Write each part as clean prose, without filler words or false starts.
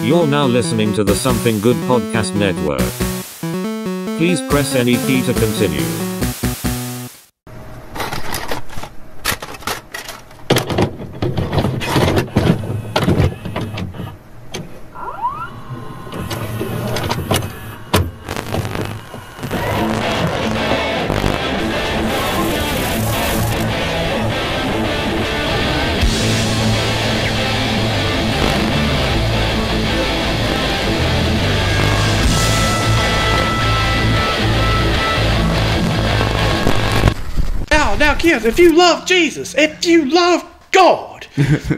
You're now listening to the Something Good Podcast Network. Please press any key to continue. Now, kids, if you love Jesus, if you love God,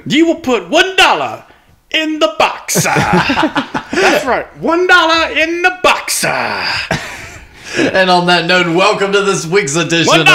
you will put $1 in the box. That's right, $1 in the box. And on that note, welcome to this week's edition $1.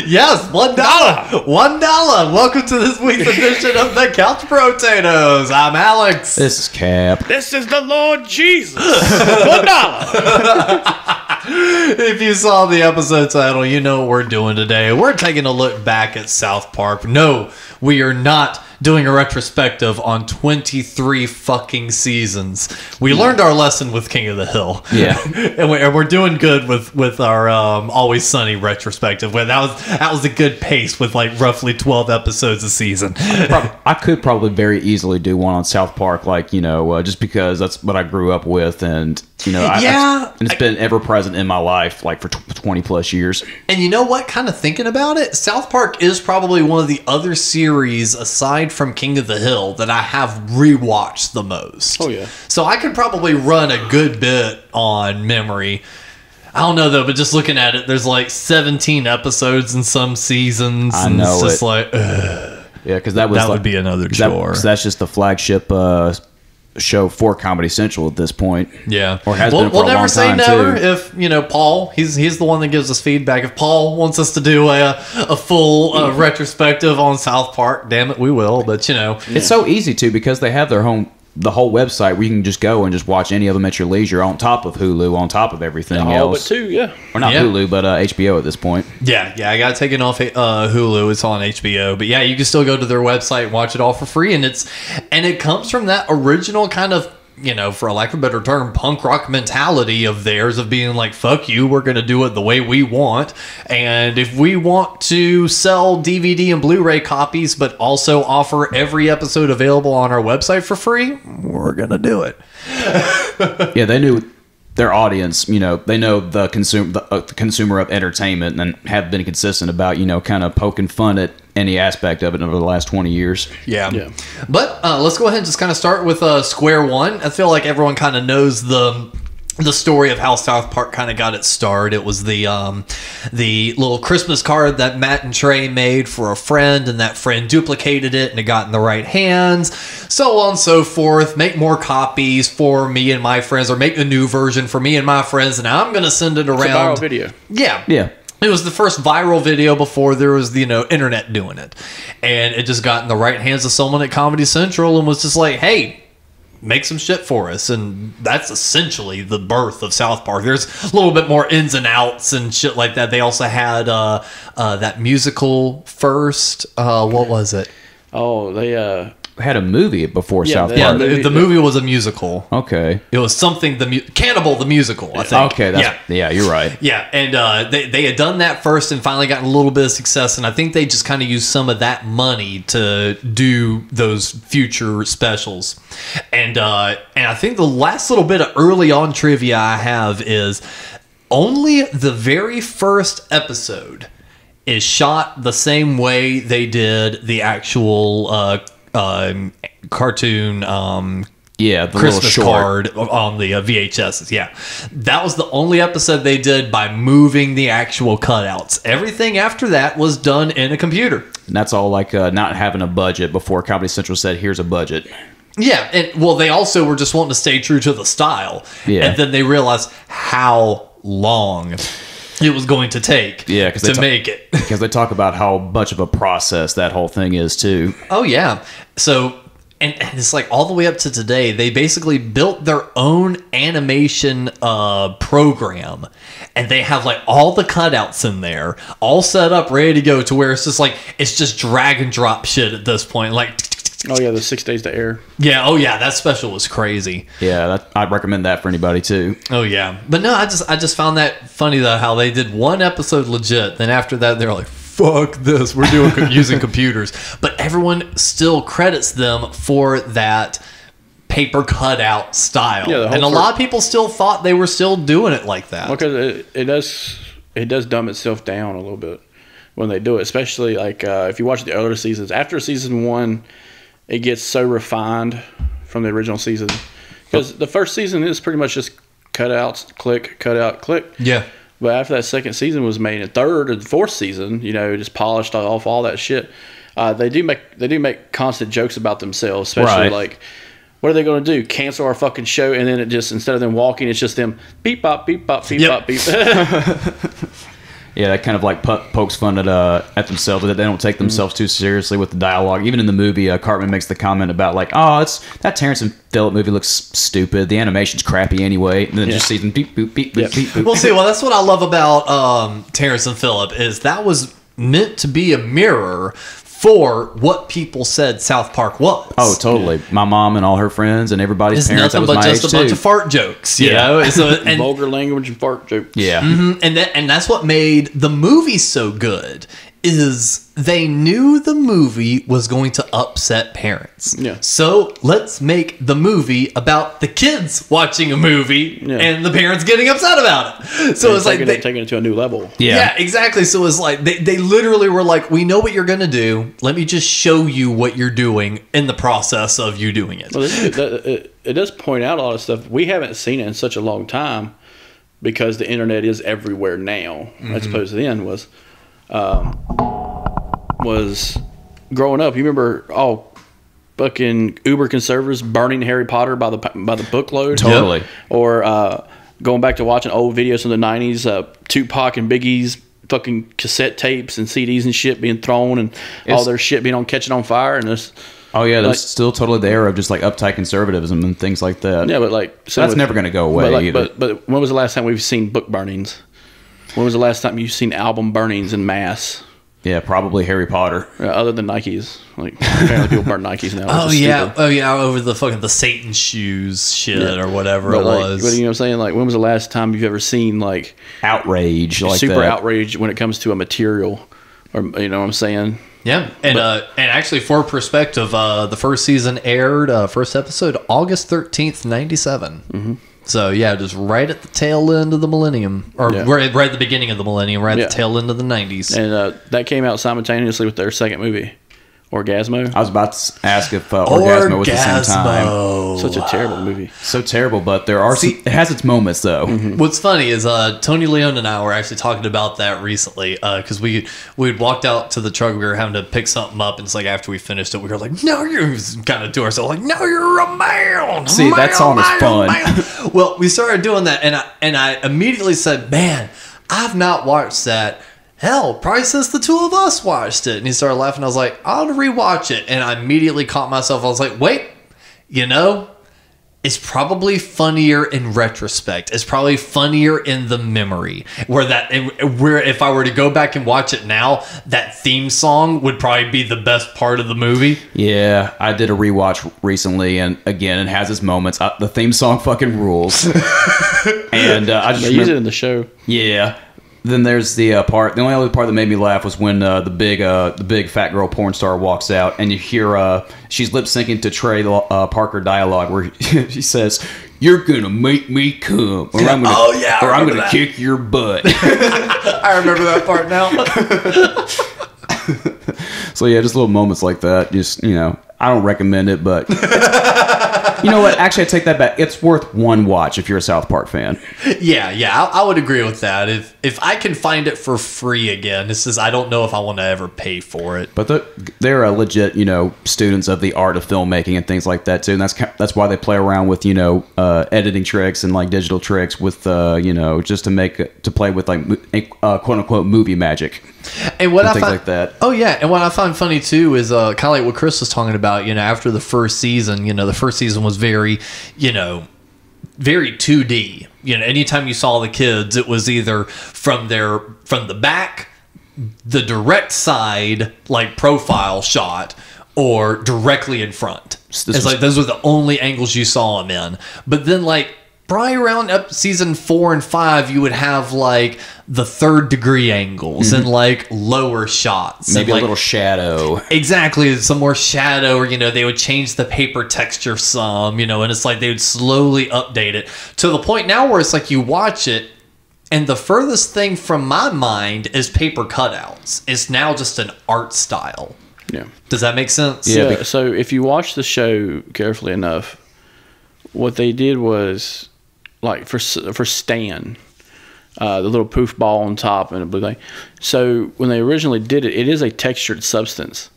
Yes, $1. $1. Welcome to this week's edition of the Couch Brotatoes. I'm Alex. This is Cap. This is the Lord Jesus. $1. If you saw the episode title, you know what we're doing today. We're taking a look back at South Park. No, we are not doing a retrospective on 23 fucking seasons. We learned our lesson with King of the Hill. Yeah. and we're doing good with our Always Sunny retrospective. That was a good pace with like roughly 12 episodes a season. I could probably very easily do one on South Park, like, just because that's what I grew up with, and and it's been ever present in my life, like for 20 plus years. And you know what? Kind of thinking about it, South Park is probably one of the other series aside from King of the Hill that I have rewatched the most. Oh, yeah. So I could probably run a good bit on memory. I don't know, though, but just looking at it, there's like 17 episodes in some seasons. I know it's just it. like, ugh. Yeah, because that would be another chore. That's just the flagship show for Comedy Central at this point. Yeah. Or has been for we'll a never long say time, never. too. If, Paul, he's the one that gives us feedback. If Paul wants us to do a full retrospective on South Park, damn it, we will. But, It's so easy, too, because they have the whole website where you can just go and just watch any of them at your leisure on top of Hulu, on top of everything else. All but two, yeah. Or not Hulu, but HBO at this point. Yeah, I got taken off Hulu. It's on HBO, but yeah, you can still go to their website and watch it all for free, and it comes from that original kind of, for lack of a better term, punk rock mentality of theirs of being like, fuck you, we're going to do it the way we want. And if we want to sell DVD and Blu-ray copies, but also offer every episode available on our website for free, we're going to do it. Yeah, they knew their audience, they know the consumer of entertainment, and have been consistent about, kind of poking fun at any aspect of it over the last 20 years. Yeah. But let's go ahead and just kind of start with square one. I feel like everyone kind of knows the story of how South Park kind of got its start. It was the little Christmas card that Matt and Trey made for a friend, and that friend duplicated it and it got in the right hands, so on and so forth. Make more copies for me and my friends, or make a new version for me and my friends, and I'm going to send it around. It's a viral video. Yeah. It was the first viral video before there was the internet doing it, and it just got in the right hands of someone at Comedy Central and was just like, hey, make some shit for us. And that's essentially the birth of South Park. There's a little bit more ins and outs and shit like that. They also had that musical first. What was it? Oh, they Had a movie before South Park. Yeah, the movie was a musical. Okay. It was something, Cannibal the Musical, I think. Okay, yeah, you're right. Yeah, and they had done that first and finally gotten a little bit of success, and I think they just kind of used some of that money to do those future specials. And I think the last little bit of early on trivia I have is only the very first episode is shot the same way they did the actual cartoon the Christmas little card on the VHSs. Yeah, that was the only episode they did by moving the actual cutouts. Everything after that was done in a computer. And that's all like not having a budget before Comedy Central said, here's a budget. Yeah, and well, they also were just wanting to stay true to the style. Yeah. And then they realized how long it was going to take to make it. Because they talk about how much of a process that whole thing is, too. Oh, yeah. So, and it's like all the way up to today, they basically built their own animation program. And they have like all the cutouts in there, all set up, ready to go, to where it's just like, it's just drag and drop shit at this point. Like, Oh yeah, the 6 days to air. Yeah, oh yeah, that special was crazy. Yeah, I'd recommend that for anybody too. Oh yeah, but no, I just found that funny though how they did one episode legit, then after that they're like, fuck this, we're doing using computers, but everyone still credits them for that paper cutout style, Yeah, and a lot of people still thought they were still doing it like that. Because it does dumb itself down a little bit when they do it, especially like if you watch the other seasons. After season 1, it gets so refined from the original season, because the first season is pretty much just cutouts, click, cutout, click. Yeah. But after that second season was made, and third and fourth season, just polished off all that shit. They do make constant jokes about themselves, especially Right. like, what are they going to do? Cancel our fucking show, and then it just, instead of them walking, it's just them beep bop beep bop beep bop beep. Yeah, that kind of like pokes fun at themselves. That they don't take themselves too seriously with the dialogue. Even in the movie, Cartman makes the comment about like, "Oh, that Terrence and Phillip movie looks stupid. The animation's crappy anyway." And then just sees them beep boop beep boop beep boop. Well, that's what I love about Terrence and Phillip is that was meant to be a mirror for what people said South Park was. Oh, totally. My mom and all her friends and everybody's It's parents. nothing That was but my just age a bunch too. of fart jokes, you know. So, and Vulgar language and fart jokes. Yeah. and that's what made the movie so good. Is they knew the movie was going to upset parents. Yeah. So let's make the movie about the kids watching a movie and the parents getting upset about it. So it's like taking it to a new level. Yeah, exactly. So it's like they literally were like, we know what you're going to do. Let me just show you what you're doing in the process of you doing it. Well, it does point out a lot of stuff. We haven't seen it in such a long time because the internet is everywhere now, as opposed to then was growing up. You remember all fucking uber conservatives burning Harry Potter by the bookload? Totally. Or going back to watching old videos from the 90s, Tupac and Biggie's fucking cassette tapes and CDs and shit being thrown, and all their shit being catching on fire, and this. Oh yeah, that's like, still totally the era of just like uptight conservatism and things like that. Yeah, but like so that's never going to go away either. But when was the last time we've seen book burnings? When was the last time you've seen album burnings in mass? Yeah, probably Harry Potter. Other than Nikes, like apparently people burn Nikes now. Oh yeah, over the fucking the Satan shoes shit or whatever but it was. But you know what I'm saying? Like, when was the last time you've ever seen like outrage, like super that? outrage when it comes to a material, or you know what I'm saying? Yeah, and actually, for perspective, the first season aired first episode August 13th, 97. Mm-hmm. So yeah, just right at the tail end of the millennium, or right at the beginning of the millennium, right at the tail end of the 90s. And that came out simultaneously with their second movie, Orgasmo. I was about to ask if Orgasmo was the same time. Such a terrible movie. So terrible, but there are some, it has its moments though. Mm-hmm. What's funny is Tony Leone and I were actually talking about that recently because we'd walked out to the truck. We were having to pick something up, and it's like after we finished it, we were like, "No, you're," kind of to ourselves like, "No, you're a man." See, that song is fun. Well, we started doing that, and I immediately said, "Man, I've not watched that. Hell, probably since the two of us watched it." And he started laughing. I was like, "I'll rewatch it." And I immediately caught myself. I was like, "Wait, it's probably funnier in retrospect. It's probably funnier in the memory. Where if I were to go back and watch it now, that theme song would probably be the best part of the movie." Yeah, I did a rewatch recently, and again, it has its moments. The theme song fucking rules. And I just they use it in the show. Yeah. Then there's the part. The only other part that made me laugh was when the big fat girl porn star walks out, and you hear she's lip syncing to Trey Parker dialogue where she says, "You're gonna make me come, or I'm gonna kick your butt." I remember that part now. So yeah, just little moments like that. Just I don't recommend it, but you know what? Actually, I take that back. It's worth one watch if you're a South Park fan. Yeah, I would agree with that. If I can find it for free again, I don't know if I want to ever pay for it. But they're legit, students of the art of filmmaking and things like that too. And that's why they play around with editing tricks and like digital tricks with just to play with like quote unquote movie magic. And what things like that. Oh yeah, and what I find funny too is kind of like what Chris was talking about. After the first season, the first season was very, very 2D. Anytime you saw the kids, it was either from the back, the direct side, like profile shot, or directly in front. It's like those were the only angles you saw him in. But then like probably around season 4 and 5, you would have like the third degree angles and like lower shots. Maybe and, like, a little shadow. Exactly. Some more shadow, or, they would change the paper texture some, and it's like they would slowly update it to the point now where it's like you watch it and the furthest thing from my mind is paper cutouts. It's now just an art style. Yeah. Does that make sense? Yeah. So if you watch the show carefully enough, what they did was, like for Stan, the little poof ball on top and a blue thing. So when they originally did it, it is a textured substance.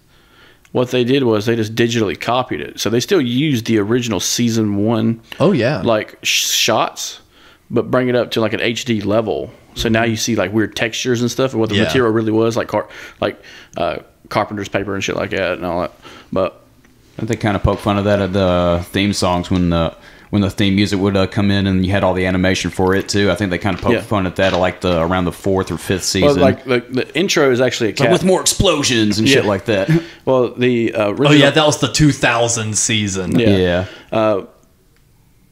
What they did was they just digitally copied it. So they still used the original season 1. Oh yeah. Like shots, but bring it up to like an HD level. So now you see like weird textures and stuff, and what the material really was, like carpenter's paper and shit like that and all that. But I think they kind of poke fun of that at the theme songs when the theme music would come in, and you had all the animation for it too. I think they kind of poked fun at that, like around the 4th or 5th season. Well, like the intro is actually a cat. Like with more explosions and shit like that. Well, the original, oh yeah, that was the 2000 season. Yeah.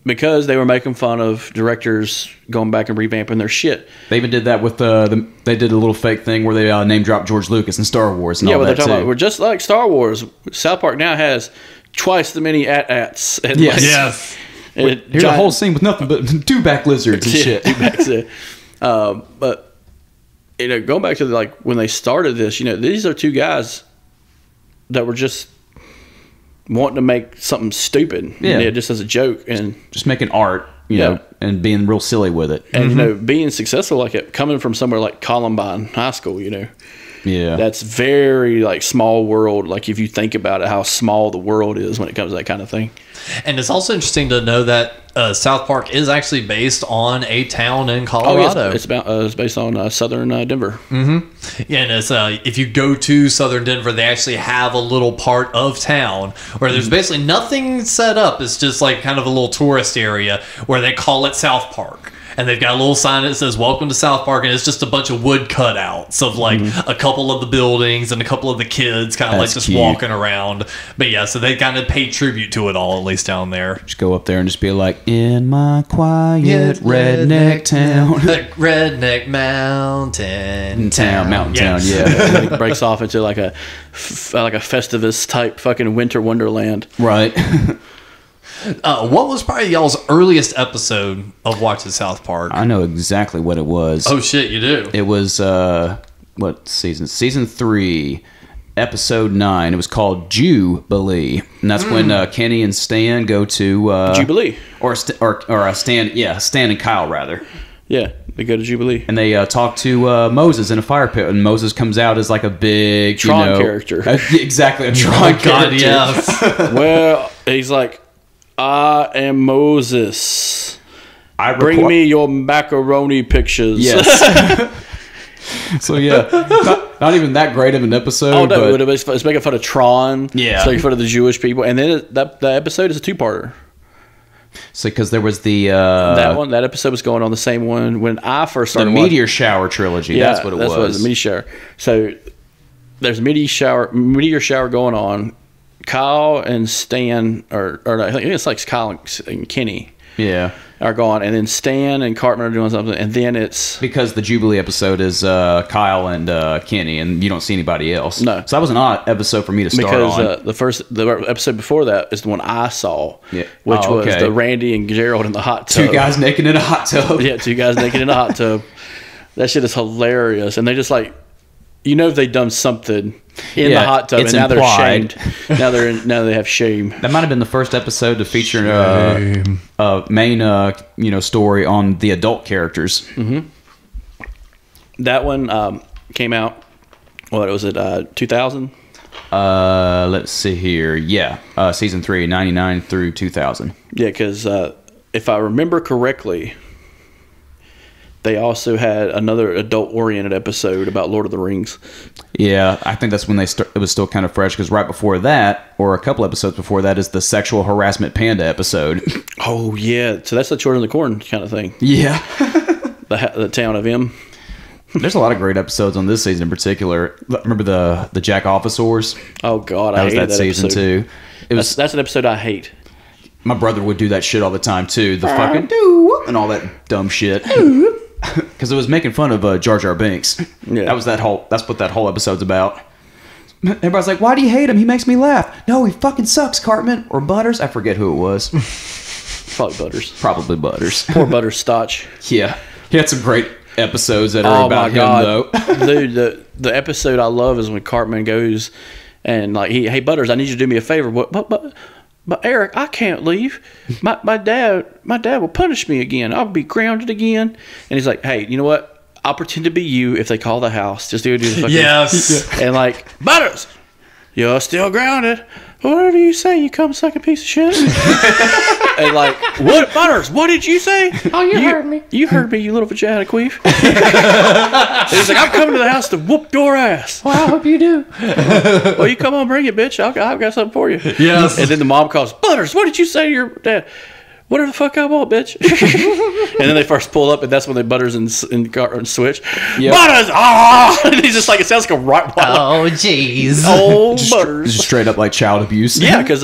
Because they were making fun of directors going back and revamping their shit. They even did that with they did a little fake thing where they name dropped George Lucas in Star Wars and all that they're talking too. about, we're just like Star Wars. South Park now has twice the many AT-ATs. And Yes. Here's a whole scene with nothing but 2 back lizards and shit. 2 backs there. But going back to like when they started this, these are 2 guys that were just wanting to make something stupid, just as a joke, and just making art, you know, and being real silly with it, and being successful like it, coming from somewhere like Columbine High School, that's very like small world. Like if you think about it, how small the world is when it comes to that kind of thing. And it's also interesting to know that South Park is actually based on a town in Colorado. Oh, it's based on southern Denver. Mm-hmm. Yeah, and it's, if you go to southern Denver, they actually have a little part of town where there's basically nothing set up. It's just like kind of a little tourist area where they call it South Park. And they've got a little sign that says "Welcome to South Park," and it's just a bunch of wood cutouts of like a couple of the buildings and a couple of the kids, kind of like just walking around. But yeah, so they kind of pay tribute to it all, at least down there. Just go up there and just be like, "In my quiet redneck town, redneck mountain town." Yeah. It breaks off into like a Festivus type fucking winter wonderland, right? What was probably y'all's earliest episode of watching South Park? I know exactly what it was. Oh shit, you do? It was what season? Season 3, episode 9. It was called Jubilee, and that's when Kenny and Stan go to Jubilee, or Stan and Kyle rather. Yeah, they go to Jubilee, and they talk to Moses in a fire pit, and Moses comes out as like a big Tron character. Exactly, a Tron character. God, yes. Well, he's like, "I am Moses. Bring me your macaroni pictures." Yes. So yeah, not even that great of an episode. Oh no, but it's making fun of Tron. Yeah, it's making fun of the Jewish people, and then that episode is a 2-parter. So because there was the that episode was going on the same one when I first started. The Meteor Shower trilogy. Yeah, that's what it was. That's what it was. The Meteor Shower. So there's a meteor shower going on. Kyle and Stan, or I think it's like Kyle and Kenny. Yeah. Are gone, and then Stan and Cartman are doing something, and then it's because the Jubilee episode is Kyle and Kenny, and you don't see anybody else. No, so that was an odd episode for me to start on. Because the episode before that is the one I saw, which was the Randy and Gerald in the hot tub. 2 guys naked in a hot tub. Yeah, 2 guys naked in a hot tub. That shit is hilarious, and they just like, they've done something in the hot tub, and now they're shamed. now they have shame. That might have been the first episode to feature a main story on the adult characters. Mm-hmm. That one came out. What was it? 2000. Let's see here. Yeah, season 3, 99 through 2000. Yeah, because if I remember correctly, they also had another adult-oriented episode about Lord of the Rings. Yeah, I think that's when it was still kind of fresh, because right before that, or a couple episodes before that, is the sexual harassment panda episode. Oh, yeah. So that's the Children of the Corn kind of thing. Yeah. the town of M. There's a lot of great episodes on this season in particular. Remember the Jack Officeors? Oh God, That I was hated that season episode. too. It was That's an episode I hate. my brother would do that shit all the time too. The fucking do and all that dumb shit. Because it was making fun of Jar Jar Binks. Yeah. That's what that whole episode's about. Everybody's like, "Why do you hate him? He makes me laugh." No, he fucking sucks, Cartman or Butters. I forget who it was. Probably Butters. Probably Butters. Poor Butters Stotch. Yeah, he had some great episodes that are about him though. Dude, the episode I love is when Cartman goes and like, hey Butters, I need you to do me a favor. But Eric, I can't leave. My dad will punish me again. I'll be grounded again. And he's like, hey, you know what? I'll pretend to be you if they call the house. Just do the fucking Yes. And like, Butters, you're still grounded. Whatever you say, you come sucking piece of shit. And like, what, Butters? What did you say? Oh, you heard me. You heard me, you little vagina queef. He's like, I'm coming to the house to whoop your ass. Well, I hope you do. Well, you come on, bring it, bitch. I've got something for you. Yes. And then the mom calls, Butters, what did you say to your dad? Whatever the fuck I want, bitch. And then they first pull up, and that's when they Butters and switch. Yep. Butters, ah! And he's just like, it sounds like a Rottweiler. Oh, jeez. Oh, Just Butters. straight up like child abuse. Yeah, because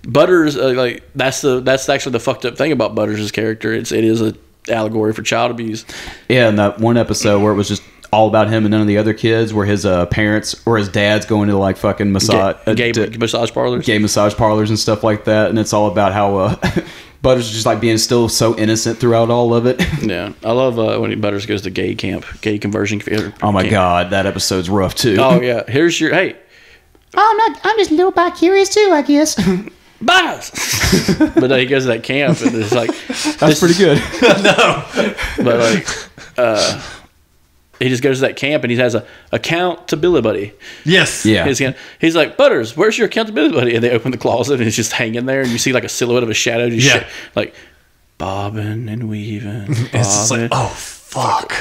Butters, like that's actually the fucked up thing about Butters' character. It is a allegory for child abuse. Yeah, and that one episode where it was just all about him and none of the other kids, where his parents or his dad's going to like fucking massage Gay massage parlors. gay massage parlors and stuff like that, and it's all about how Butters is just like being still so innocent throughout all of it. Yeah, I love when Butters goes to gay conversion. Oh my camp. God, that episode's rough too. Oh yeah, here's your hey. I'm just a little bit curious too, I guess. Butters. But he goes to that camp and it's like That's pretty good. But like he just goes to that camp and he has a accountability buddy. Yes. Yeah. He's like, Butters, where's your accountability buddy? And they open the closet and it's just hanging there and you see like a silhouette of a shadow just like bobbing and weaving. It's just like, oh fuck.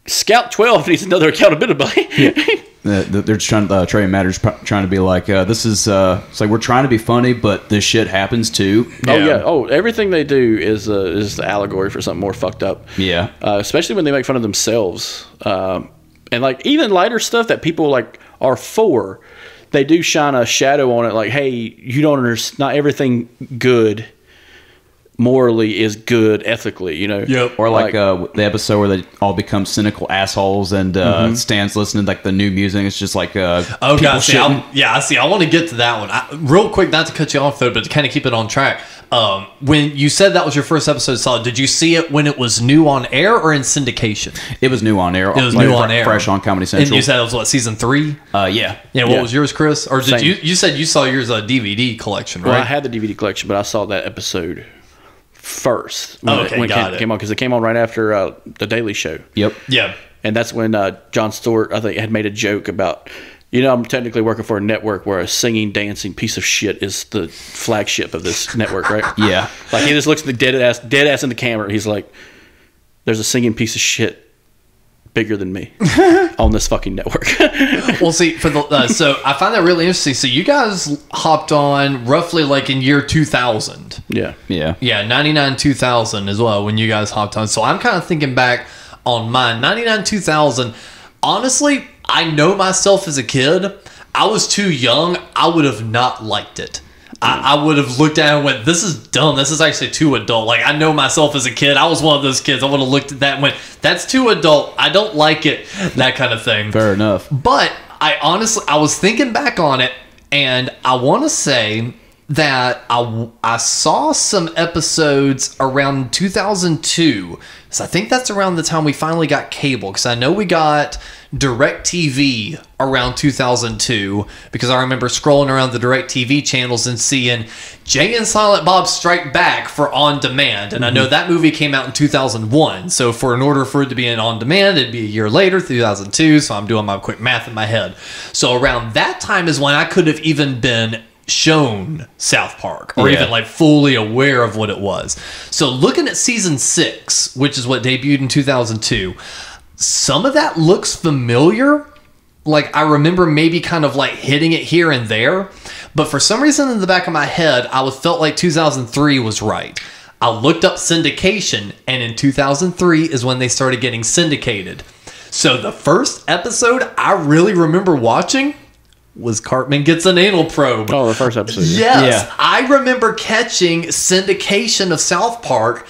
Scout 12 needs another accountability buddy. They're just trying. Trey and Matter's trying to be like, this is. It's like we're trying to be funny, but this shit happens too. Oh yeah. Oh, everything they do is the allegory for something more fucked up. Yeah. Especially when they make fun of themselves, and like even lighter stuff that people like are for, they do shine a shadow on it. Like, hey, you don't understand. Not everything good morally is good ethically, you know. Yep. Or like the episode where they all become cynical assholes, and Stan's listening to like the new music. It's just like Oh God! See, I want to get to that one real quick. Not to cut you off though, but to kind of keep it on track. When you said that was your first episode, saw, did you see it when it was new on air or in syndication? It was new on air. It was new on air, fresh on Comedy Central. And you said it was what, season 3? Yeah. Yeah. What was yours, Chris? Or did Same. you said you saw yours a DVD collection, right? Well, I had the DVD collection, but I saw that episode first when Okay, it came on because it came on right after the Daily Show. Yep. Yeah. And that's when Jon Stewart, I think, had made a joke about, I'm technically working for a network where a singing, dancing piece of shit is the flagship of this network, right? Yeah. Like, he just looks at the dead ass in the camera. He's like, there's a singing piece of shit bigger than me on this fucking network. Well, see, for the so I find that really interesting. So you guys hopped on roughly like in year 2000. Yeah. Yeah. Yeah, 99, 2000 as well when you guys hopped on. So I'm kind of thinking back on mine. 99, 2000. Honestly, I know myself as a kid. I was too young. I would have not liked it. I would have looked at it and went, this is dumb. This is actually too adult. Like, I know myself as a kid. I was one of those kids. I would have looked at that and went, that's too adult. I don't like it. That kind of thing. Fair enough. But I was thinking back on it, and I want to say that I saw some episodes around 2002. So I think that's around the time we finally got cable, because I know we got DirecTV around 2002, because I remember scrolling around the DirecTV channels and seeing Jay and Silent Bob Strike Back for On Demand. And I know that movie came out in 2001. So in order for it to be in On Demand, it'd be a year later, 2002. So I'm doing my quick math in my head. So around that time is when I could have even been shown South Park, or even like fully aware of what it was. So looking at season 6, which is what debuted in 2002, some of that looks familiar. Like, I remember maybe kind of like hitting it here and there, but for some reason in the back of my head, I felt like 2003 was right. I looked up syndication, and in 2003 is when they started getting syndicated. So the first episode I really remember watching was Cartman Gets an Anal Probe. Oh, the first episode. Yes, Yeah. I remember catching syndication of South Park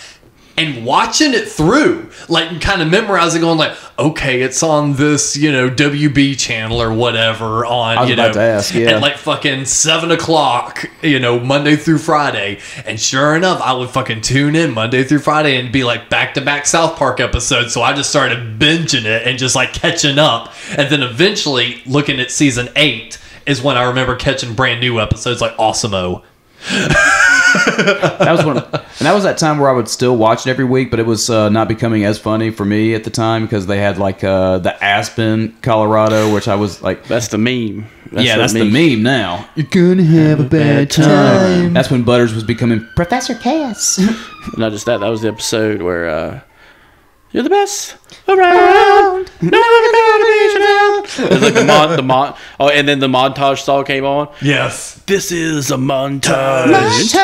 and watching it through, like kind of memorizing, going like, okay, it's on this, WB channel or whatever on, I was about to ask, yeah. at like fucking 7 o'clock, Monday through Friday. And sure enough, I would fucking tune in Monday through Friday and be like back-to-back South Park episodes. So I just started binging it and just like catching up. And then eventually looking at season 8 is when I remember catching brand new episodes like Awesome-O. That was that time where I would still watch it every week, but it was not becoming as funny for me at the time because they had like the Aspen, Colorado, which I was like, That's the meme. that's the meme now. You're gonna have a bad time. That's when Butters was becoming Professor Chaos. Not just that. That was the episode where you're the best around. No one can beat you down. It was like and then the montage song came on. Yes. This is a montage.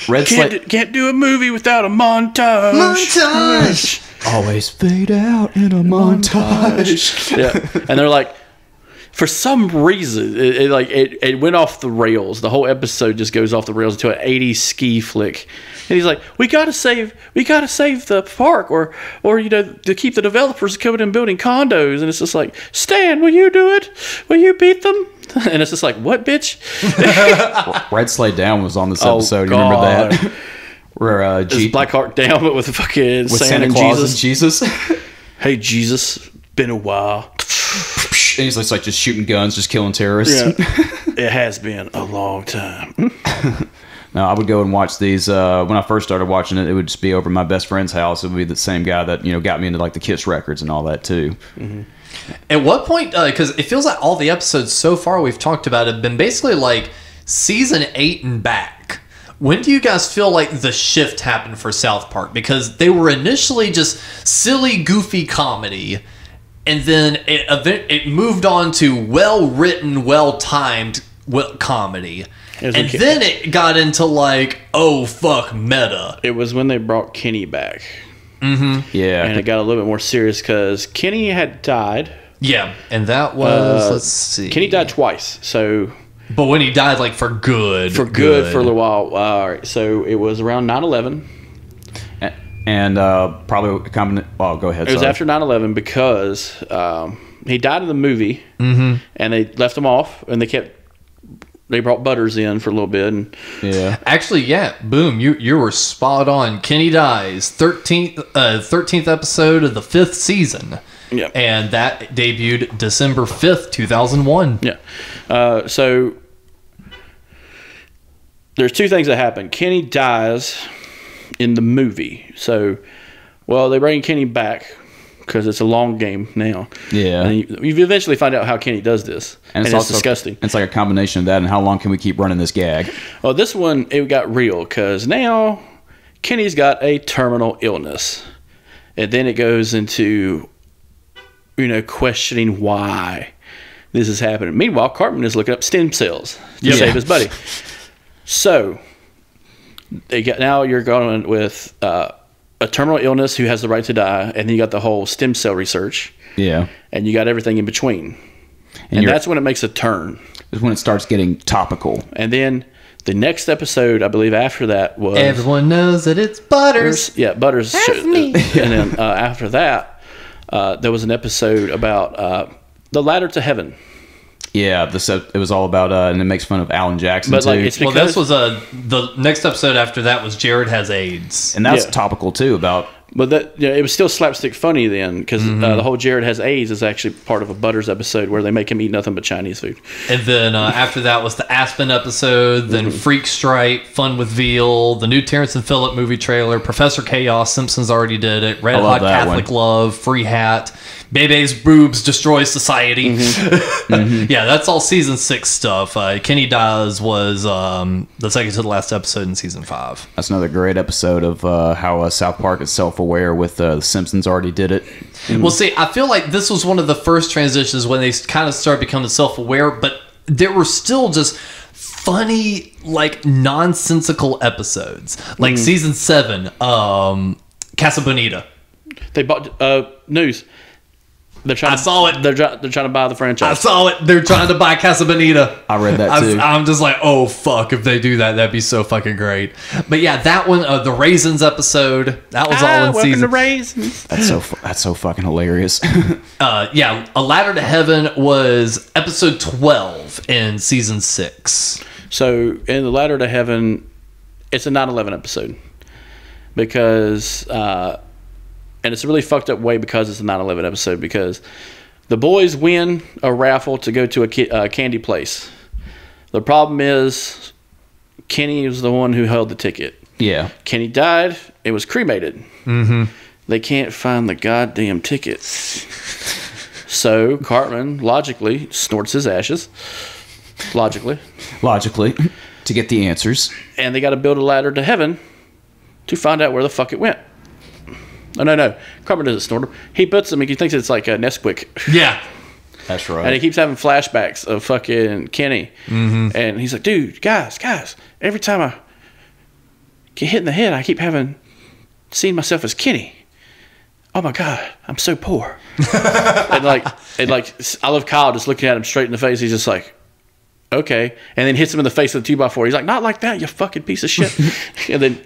Red Slate. Can't do a movie without a montage. Always fade out in a montage. Yeah, and they're like, for some reason, it went off the rails. The whole episode just goes off the rails into an 80s ski flick. And he's like, we gotta save the park, or to keep the developers coming and building condos. And it's just like, Stan, will you do it? Will you beat them? And it's just like, what, bitch? Red Slate Down was on this Oh, episode. God. You remember that? Where It's Black Hawk Down, but with fucking with Santa Santa Claus and Jesus. Jesus. Hey, Jesus, been a while. And he's like just shooting guns, just killing terrorists. Yeah. It has been a long time. No, I would go and watch these. When I first started watching it, it would just be over at my best friend's house. It would be the same guy that got me into like the Kiss records and all that too. Mm-hmm. At what point, because it feels like all the episodes so far we've talked about have been basically like season 8 and back. When do you guys feel like the shift happened for South Park? Because they were initially just silly, goofy comedy, and then it moved on to well-written, well-timed comedy. And then it got into like, oh, fuck, meta. It was when they brought Kenny back. Yeah, And it got a little bit more serious because Kenny had died. Yeah, and that was, let's see. Kenny died twice. So But when he died, like, for good. for good for a little while. All right, so it was around 9/11. and probably a combination. Oh, go ahead. It was sorry. after 9/11 because he died in the movie, and they left him off, and they brought Butters in for a little bit, and Yeah. Actually, yeah, boom, you were spot on. Kenny dies, 13th episode of the 5th season. yeah, And that debuted December 5th, 2001. yeah. So there's two things that happen. Kenny dies in the movie, so they bring Kenny back because it's a long game now. Yeah. and you eventually find out how Kenny does this, and it's also disgusting. It's like a combination of that and how long can we keep running this gag? Well, this one, it got real because now Kenny's got a terminal illness. And then it goes into, questioning why this is happening. Meanwhile, Cartman is looking up stem cells to save his buddy. So, now you're going with a terminal illness who has the right to die, and then you got the whole stem cell research, Yeah. and you got everything in between. And you're- that's when it makes a turn. Is when it starts getting topical. And then the next episode, I believe, after that was Everyone knows that it's Butters. Yeah, Butters. me. And then after that, there was an episode about the ladder to heaven. Yeah, it was all about, and it makes fun of Alan Jackson But too. like, it's Well, because this was the next episode after that was Jared Has AIDS. and that's yeah. topical too about. but it was still slapstick funny then because the whole Jared Has AIDS is actually part of a Butters episode where they make him eat nothing but Chinese food. And then after that was the Aspen episode, then Freak Stripe, Fun with Veal, the new Terrence and Phillip movie trailer, Professor Chaos, Simpsons already did it, Red I love Hot that Catholic one. Love, Free Hat, Bebe's Boobs Destroy Society. Yeah, that's all season 6 stuff. Kenny Dies was the second to the last episode in season 5. That's another great episode of how South Park is self-aware with The Simpsons already did it. Well, see, I feel like this was one of the first transitions when they kind of started becoming self-aware, but there were still just funny, like, nonsensical episodes. Like season 7, Casa Bonita. They bought news. They're trying. I saw it. They're trying to buy the franchise. I saw it. They're trying to buy Casa Bonita. I read that too. I'm just like, oh fuck! If they do that, that'd be so fucking great. But yeah, that one, the Raisins episode, that was all in welcome season. to Raisins. That's so fucking hilarious. Yeah, A Ladder to Heaven was episode 12 in season 6. So in the Ladder to Heaven, it's a 9/11 episode because. And it's a really fucked up way because it's a 9/11 episode because the boys win a raffle to go to a candy place. The problem is Kenny was the one who held the ticket. Yeah. Kenny died. It was cremated. Mm-hmm. They can't find the goddamn ticket. So Cartman logically snorts his ashes. Logically, to get the answers. And they got to build a ladder to heaven to find out where the fuck it went. Oh, no. Cartman doesn't snort them. He puts them, he thinks it's like a Nesquik. Yeah. That's right. And he keeps having flashbacks of fucking Kenny. Mm-hmm. And he's like, dude, guys, every time I get hit in the head, I keep seeing myself as Kenny. Oh my God, I'm so poor. and like, I love Kyle just looking at him straight in the face. He's just like, okay. And then hits him in the face with a 2x4. He's like, not like that, you fucking piece of shit. And then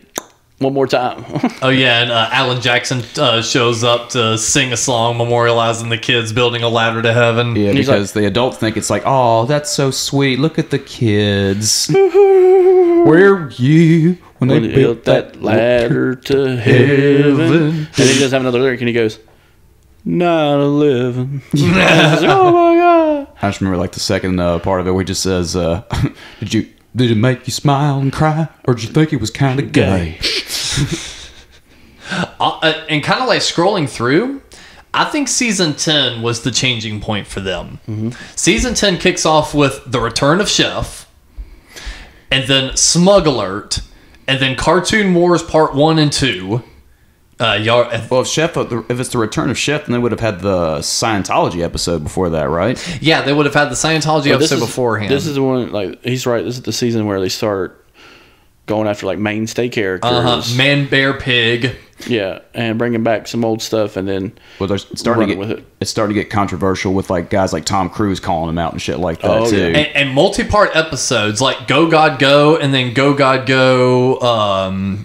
one more time. Oh yeah, and Alan Jackson shows up to sing a song memorializing the kids building a ladder to heaven. Yeah, because the adults think it's like, oh, that's so sweet. Look at the kids. Where were you when they built that ladder to heaven? And then he does have another lyric, and he goes, 9/11. Oh my God! I just remember like the second part of it where he just says, Did it make you smile and cry, or did you think it was kind of gay? And kind of like scrolling through, I think season 10 was the changing point for them. Mm-hmm. Season 10 kicks off with the return of Chef, and then Smug Alert, and then Cartoon Wars Part 1 and 2. Well, if it's the return of Chef, then they would have had the Scientology episode before that, right? Yeah, they would have had the Scientology episode beforehand. This is the one, like, he's right. This is the season where they start going after, like, mainstay characters. Man, Bear, Pig. Yeah, and bringing back some old stuff, and then it's starting to get controversial with, like, guys like Tom Cruise calling them out and shit like that, too. Yeah. And multi-part episodes, like Go God Go, and then Go God Go,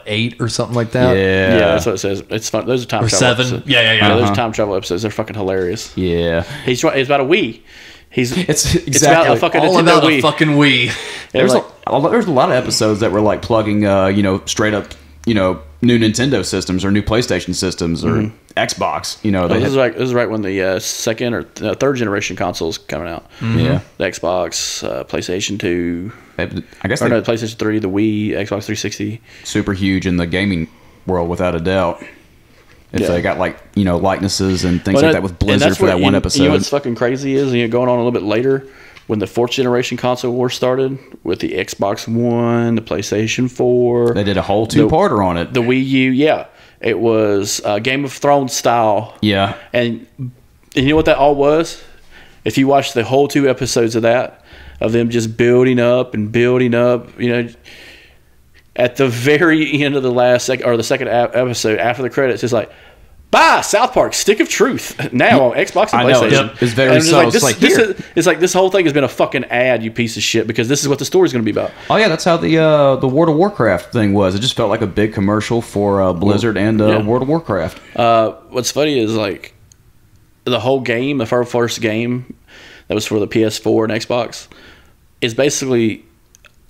8 or something like that? Yeah, that's what it says. It's fun. Those are time travel 7. episodes. Yeah. Those are time travel episodes. They're fucking hilarious. Yeah. It's about a Wii. It's about a fucking all Nintendo about Wii. a fucking Wii. There's a lot of episodes that were like plugging, straight up, new Nintendo systems or new PlayStation systems or Xbox. This is right when the second or third generation consoles coming out. Mm-hmm. Yeah, the Xbox, PlayStation 2. I guess the PlayStation 3, the Wii, Xbox 360. Super huge in the gaming world, without a doubt. If they got likenesses and things like that with Blizzard for that one episode. You know what's fucking crazy is going on a little bit later when the fourth generation console war started with the Xbox One, the PlayStation 4. They did a whole two-parter on it. The Wii U, yeah. It was Game of Thrones style. Yeah. And you know what that all was? If you watch the whole 2 episodes of that, of them just building up, at the very end of the second episode, after the credits, it's like, buy South Park Stick of Truth now on Xbox and PlayStation. I know, it's very so. It's like this whole thing has been a fucking ad, you piece of shit, because this is what the story's going to be about. Oh yeah, that's how the World of Warcraft thing was. It just felt like a big commercial for Blizzard and World of Warcraft. What's funny is like the whole game, the first game that was for the PS4 and Xbox, is basically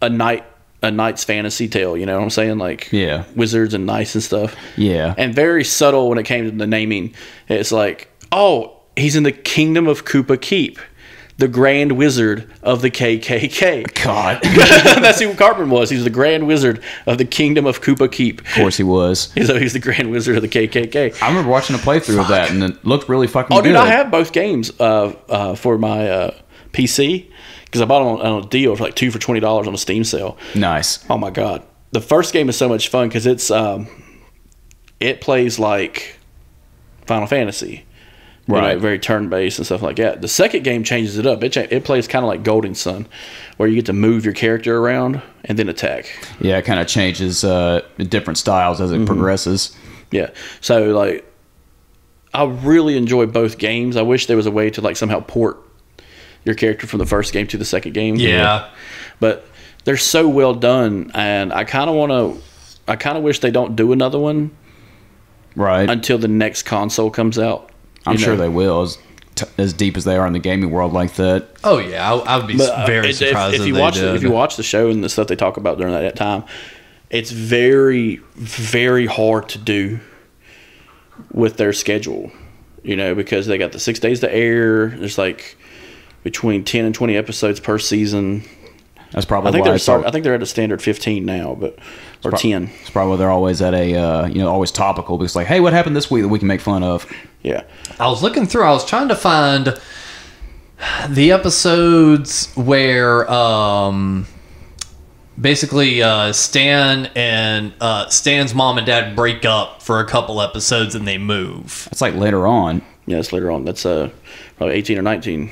a knight's fantasy tale. You know what I'm saying? Like wizards and knights and stuff. Yeah. And very subtle when it came to the naming. It's like, oh, he's in the kingdom of Koopa Keep, the Grand Wizard of the KKK. God. That's who Cartman was. He was the Grand Wizard of the kingdom of Koopa Keep. Of course he was. So he's the Grand Wizard of the KKK. I remember watching a playthrough of that, and it looked really fucking good. Oh, dude, I have both games for my PC. Because I bought them on a deal for like 2 for $20 on a Steam sale. Nice. Oh my God. The first game is so much fun because it plays like Final Fantasy. Right. very turn based and stuff like that. The second game changes it up. It plays kind of like Golden Sun, where you get to move your character around and then attack. Yeah, it kind of changes different styles as it progresses. Yeah. So like, I really enjoy both games. I wish there was a way to like somehow port your character from the first game to the second game. Yeah. But they're so well done, and I kind of wish they don't do another one Right. until the next console comes out. I'm You sure know? they will, as deep as they are in the gaming world like that. Oh yeah, I would be very surprised if if you they watch did. if you watch the show and the stuff they talk about during that time, it's very, very hard to do with their schedule. Because they got the 6 days to air. There's like between 10 and 20 episodes per season. That's probably I think why I think they're at a standard 15 now, or 10. It's probably why they're always at a always topical, because like, hey, what happened this week that we can make fun of? Yeah. I was looking through. I was trying to find the episodes where basically Stan and Stan's mom and dad break up for a couple episodes and they move. That's like later on. Yeah, it's later on. That's probably 18 or 19.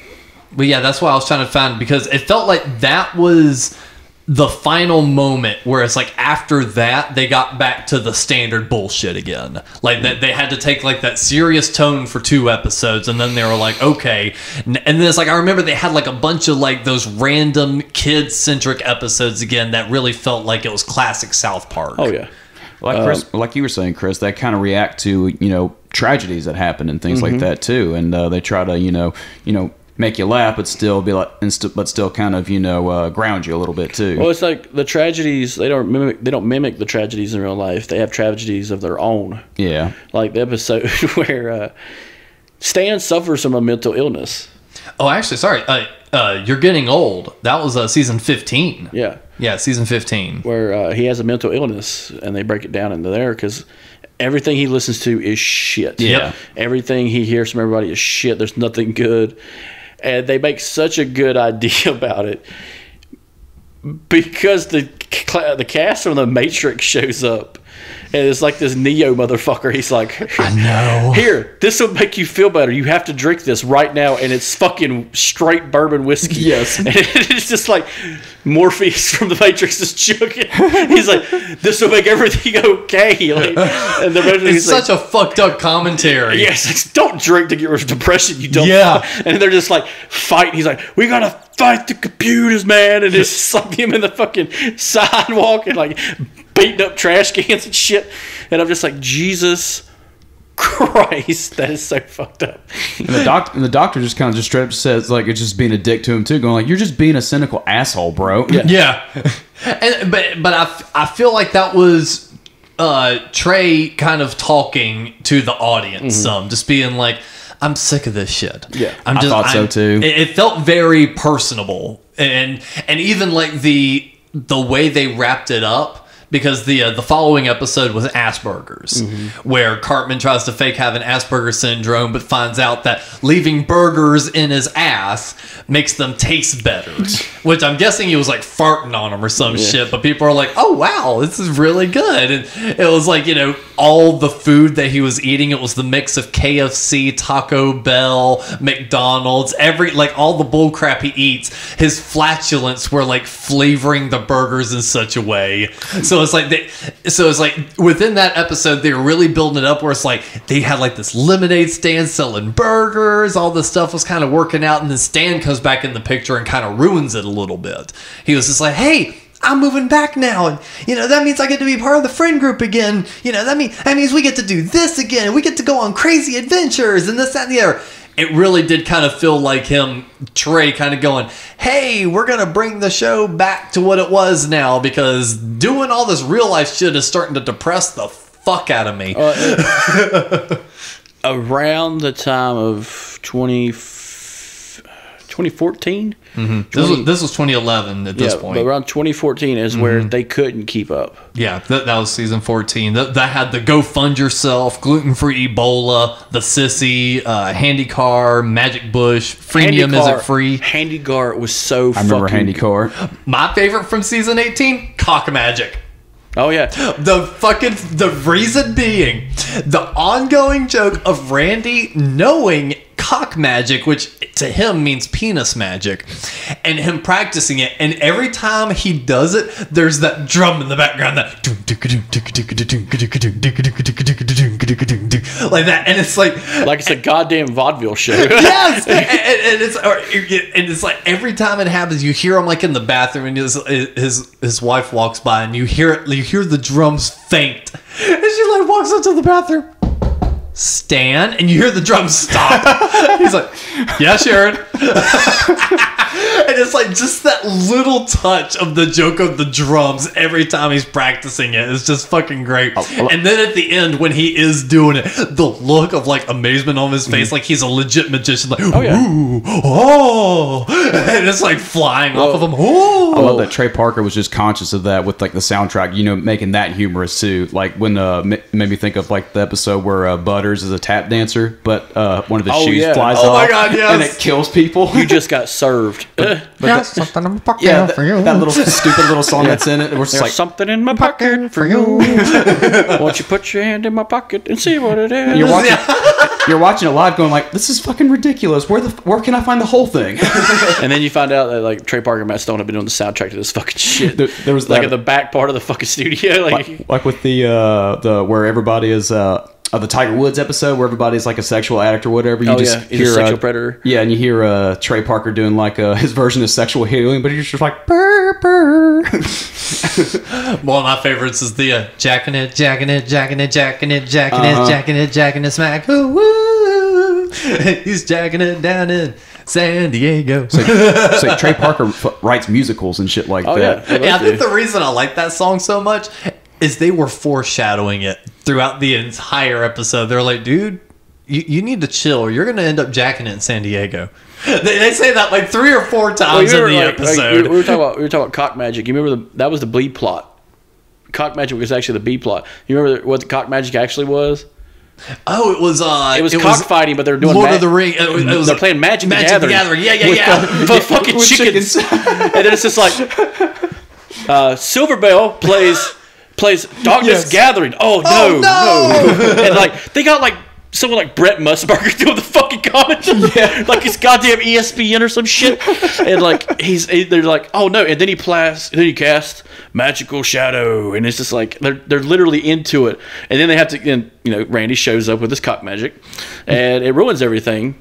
But yeah, that's why I was trying to find, because it felt like that was the final moment where it's like after that they got back to the standard bullshit again. Like that they had to take like that serious tone for 2 episodes, and then they were like, okay. And then it's like I remember they had like a bunch of like those random kid-centric episodes again that really felt like it was classic South Park. Oh yeah. Like you were saying, Chris, they kind of react to tragedies that happen and things like that too, and they try to make you laugh, but still be like, but still kind of ground you a little bit too. Well, it's like the tragedies. They don't mimic the tragedies in real life. They have tragedies of their own. Yeah, Like the episode where Stan suffers from a mental illness. Oh, actually, sorry. You're Getting Old. That was season 15. Yeah. Yeah, season 15. Where he has a mental illness, and they break it down into there because everything he listens to is shit. Yep. Everything he hears from everybody is shit. There's nothing good. And they make such a good idea about it because the cast from The Matrix shows up. And it's like this Neo motherfucker. He's like, I know. Here, this will make you feel better. You have to drink this right now. And it's fucking straight bourbon whiskey. Yes. And it's just like Morpheus from The Matrix is chugging. He's like, this will make everything okay. Like, and It's such a fucked up commentary. yes, it's, don't drink to get rid of depression. You don't. Yeah. And they're just like fighting. He's like, we gotta fight the computers, man. And it's just like him in the fucking sidewalk and like beating up trash cans and shit. And I'm just like, Jesus Christ, that is so fucked up. and the doctor just kind of just straight up says like it's just being a dick to him too, going like, you're just being a cynical asshole, bro. Yeah. But I feel like that was Trey kind of talking to the audience some, just being like, I'm sick of this shit. Yeah. I thought so too. It felt very personable, and even like the way they wrapped it up. Because the following episode was Asperger's, where Cartman tries to fake having Asperger's syndrome, but finds out that leaving burgers in his ass makes them taste better. Which I'm guessing he was like farting on them or some shit. But people are like, "Oh wow, this is really good." And it was like all the food that he was eating. It was the mix of KFC, Taco Bell, McDonald's, all the bull crap he eats. His flatulence were like flavoring the burgers in such a way. So it's like within that episode they were really building it up where it's like they had like this lemonade stand selling burgers, all this stuff was kind of working out, and then Stan comes back in the picture and kind of ruins it a little bit. He was just like, hey, I'm moving back now, and that means I get to be part of the friend group again. That means we get to do this again, we get to go on crazy adventures and this, that, and the other. It really did kind of feel like Trey kind of going, hey, we're going to bring the show back to what it was now, because doing all this real life shit is starting to depress the fuck out of me. Around the time of 2014? This was 2011 at this point. But around 2014 is where they couldn't keep up. Yeah, that was season 14. That had the Go Fund Yourself, Gluten-Free Ebola, The Sissy, Handy Car, Magic Bush, Freemium Isn't Free. Handy Car was so I remember fucking... Handy Car. My favorite from season 18, Cock Magic. Oh yeah. The reason being the ongoing joke of Randy knowing cock magic, which to him means penis magic, and him practicing it, and every time he does it, there's that drum in the background, that like that, and it's like it's a goddamn vaudeville show. yes, and it's like every time it happens, you hear him like in the bathroom, and his wife walks by, and you hear the drums faint, and she like walks into the bathroom. Stan, and you hear the drums stop. He's like, yeah, Sharon. And it's like just that little touch of the joke of the drums every time he's practicing it. It's just fucking great. And then at the end, when he is doing it, the look of like amazement on his face, like he's a legit magician, like, ooh, oh, and it's like flying off of him. Oh. I love that Trey Parker was just conscious of that with like the soundtrack, making that humorous too. Like when made me think of like the episode where Butters is a tap dancer, but one of his shoes flies off. Oh my god, yes. And it kills people. You just got served. Something in my pocket for you. That little stupid little song that's in it. We're just There's like, something in my pocket for you. Won't you put your hand in my pocket and see what it is? you're watching it live, going like, this is fucking ridiculous. Where can I find the whole thing? And then you find out that like Trey Parker and Matt Stone have been doing the soundtrack to this fucking shit. There was like at the back part of the fucking studio, like with the where everybody is. The Tiger Woods episode where everybody's like a sexual addict or whatever. He's a sexual predator. Yeah, and you hear Trey Parker doing like his version of sexual healing, but he's just like burr burr. One of my favorites is the jacking it, jacking it, jacking it, jacking it, jacking it, jacking it, jacking it, smack. Ooh, he's jacking it down in San Diego. So Trey Parker writes musicals and shit like that. Yeah, and I think the reason I like that song so much is they were foreshadowing it throughout the entire episode. They're like, dude, you need to chill or you're going to end up jacking it in San Diego. They say that like 3 or 4 times in the episode. We were talking about cock magic. You remember that was the B plot. Cock magic was actually the B plot. You remember what the cock magic actually was? Oh, it was cockfighting, but they were doing Lord of the Ring. They're playing Magic the Gathering. Yeah. With fucking chickens. And then it's just like Silverbell plays Darkness Gathering. Oh no. And like they got like someone like Brett Musburger doing the fucking commentary. Like it's goddamn ESPN or some shit. And like they're like, oh no, and then he cast Magical Shadow, and it's just like they're literally into it. And then they have to, and Randy shows up with his cock magic, and it ruins everything.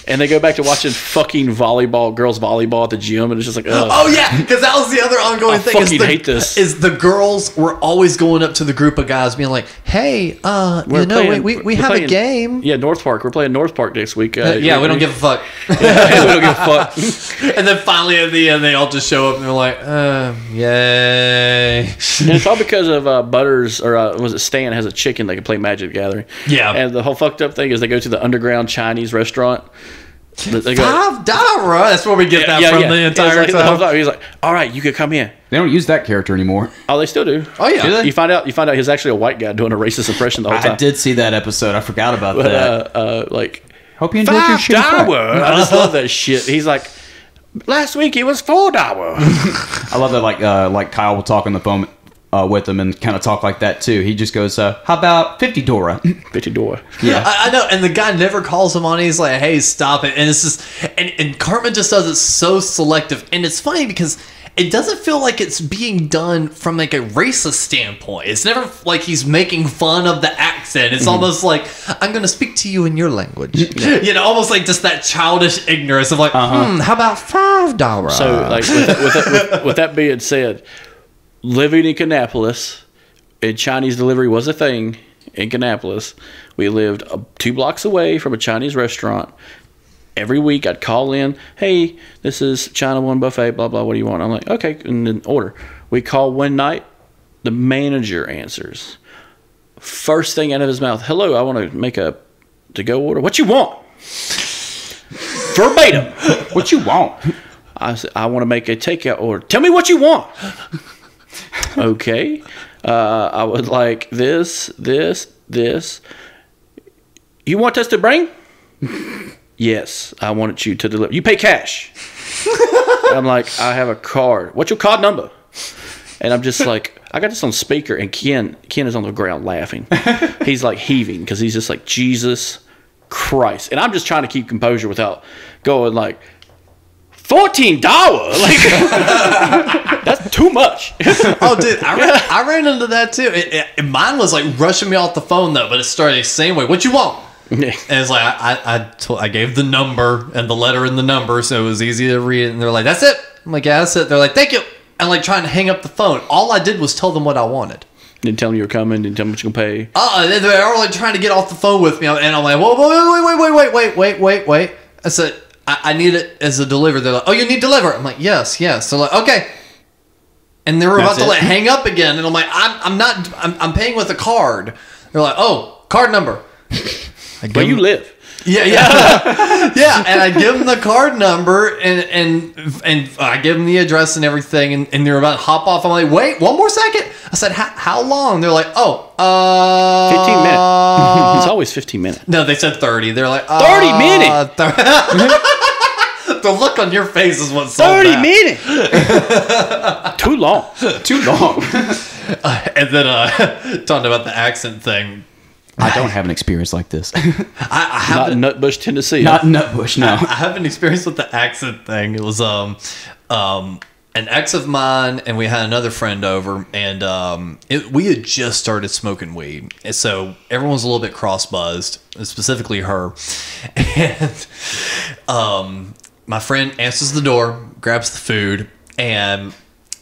And they go back to watching fucking girls volleyball at the gym, and it's just like, ugh. Oh yeah, because that was the other ongoing thing. I fucking hate this. Is the girls were always going up to the group of guys, being like, "Hey, we have a game." Yeah, North Park. We're playing North Park next week. We don't give a fuck. We don't give a fuck. And then finally at the end, they all just show up and they're like, yay. And it's all because of Butters, or was it Stan, has a chicken that can play Magic the Gathering. Yeah. And the whole fucked up thing is they go to the underground Chinese restaurant. They go, $5. That's where we get that from the entire time. He's like, all right, you could come in. They don't use that character anymore. Oh, they still do. Oh yeah. Do they? You find out he's actually a white guy doing a racist impression the whole time. I did see that episode. I forgot about that. Hope you enjoyed your shit. $5. I just love that shit. He's like, last week it was $4. I love that. Like Kyle will talk on the phone with him and kind of talk like that too. He just goes, "How about $50? $50. Yeah, I know. And the guy never calls him on. He's like, "Hey, stop it!" And it's just, and Cartman just does it so selective. And it's funny because it doesn't feel like it's being done from like a racist standpoint. It's never like he's making fun of the accent. It's almost like, I'm going to speak to you in your language. Almost like just that childish ignorance of like, how about $5? So like with that being said, living in Kannapolis, and Chinese delivery was a thing in Kannapolis. We lived 2 blocks away from a Chinese restaurant. Every week I'd call in, hey, this is China One Buffet, blah, blah, what do you want? I'm like, okay, and then order. We call one night, the manager answers. First thing out of his mouth, hello, I want to make a to-go order. What you want? Verbatim. What you want? I said, I want to make a takeout order. Tell me what you want. Okay. I would like this. You want us to bring? Yes, I wanted you to deliver. You pay cash. I'm like, I have a card. What's your card number? And I'm just like, I got this on speaker, and Ken is on the ground laughing. He's like heaving because he's just like, Jesus Christ. And I'm just trying to keep composure without going like, $14? Like, that's too much. Oh, dude, I ran into that too. Mine was like rushing me off the phone though, but it started the same way. What you want? And it's like I gave the number and the letter and the number, so it was easy to read it. And they're like, "That's it." I'm like, "Yeah, that's it." They're like, "Thank you." And like trying to hang up the phone. All I did was tell them what I wanted. Didn't tell them you were coming. Didn't tell them what you're gonna pay. They were like trying to get off the phone with me, and I'm like, "Whoa, wait!" I said, I need it as a deliver. They're like, "Oh, you need deliver." I'm like, yes. So like, okay. And they were about to hang up again, and I'm like, I'm paying with a card. They're like, "Oh, card number." Where you live? Yeah. Yeah, and I give them the card number, and I give them the address and everything, and they're about to hop off. I'm like, wait, one more second. I said, how long? They're like, 15 minutes. It's always 15 minutes. No, they said 30. They're like, 30 minutes. The look on your face is what's 30 minutes. Too long. And then talking about the accent thing. I don't have an experience like this. I have not in Nutbush, Tennessee. Not in Nutbush, no. I have an experience with the accent thing. It was an ex of mine, and we had another friend over, and we had just started smoking weed, and so everyone was a little bit cross-buzzed, specifically her. And my friend answers the door, grabs the food, and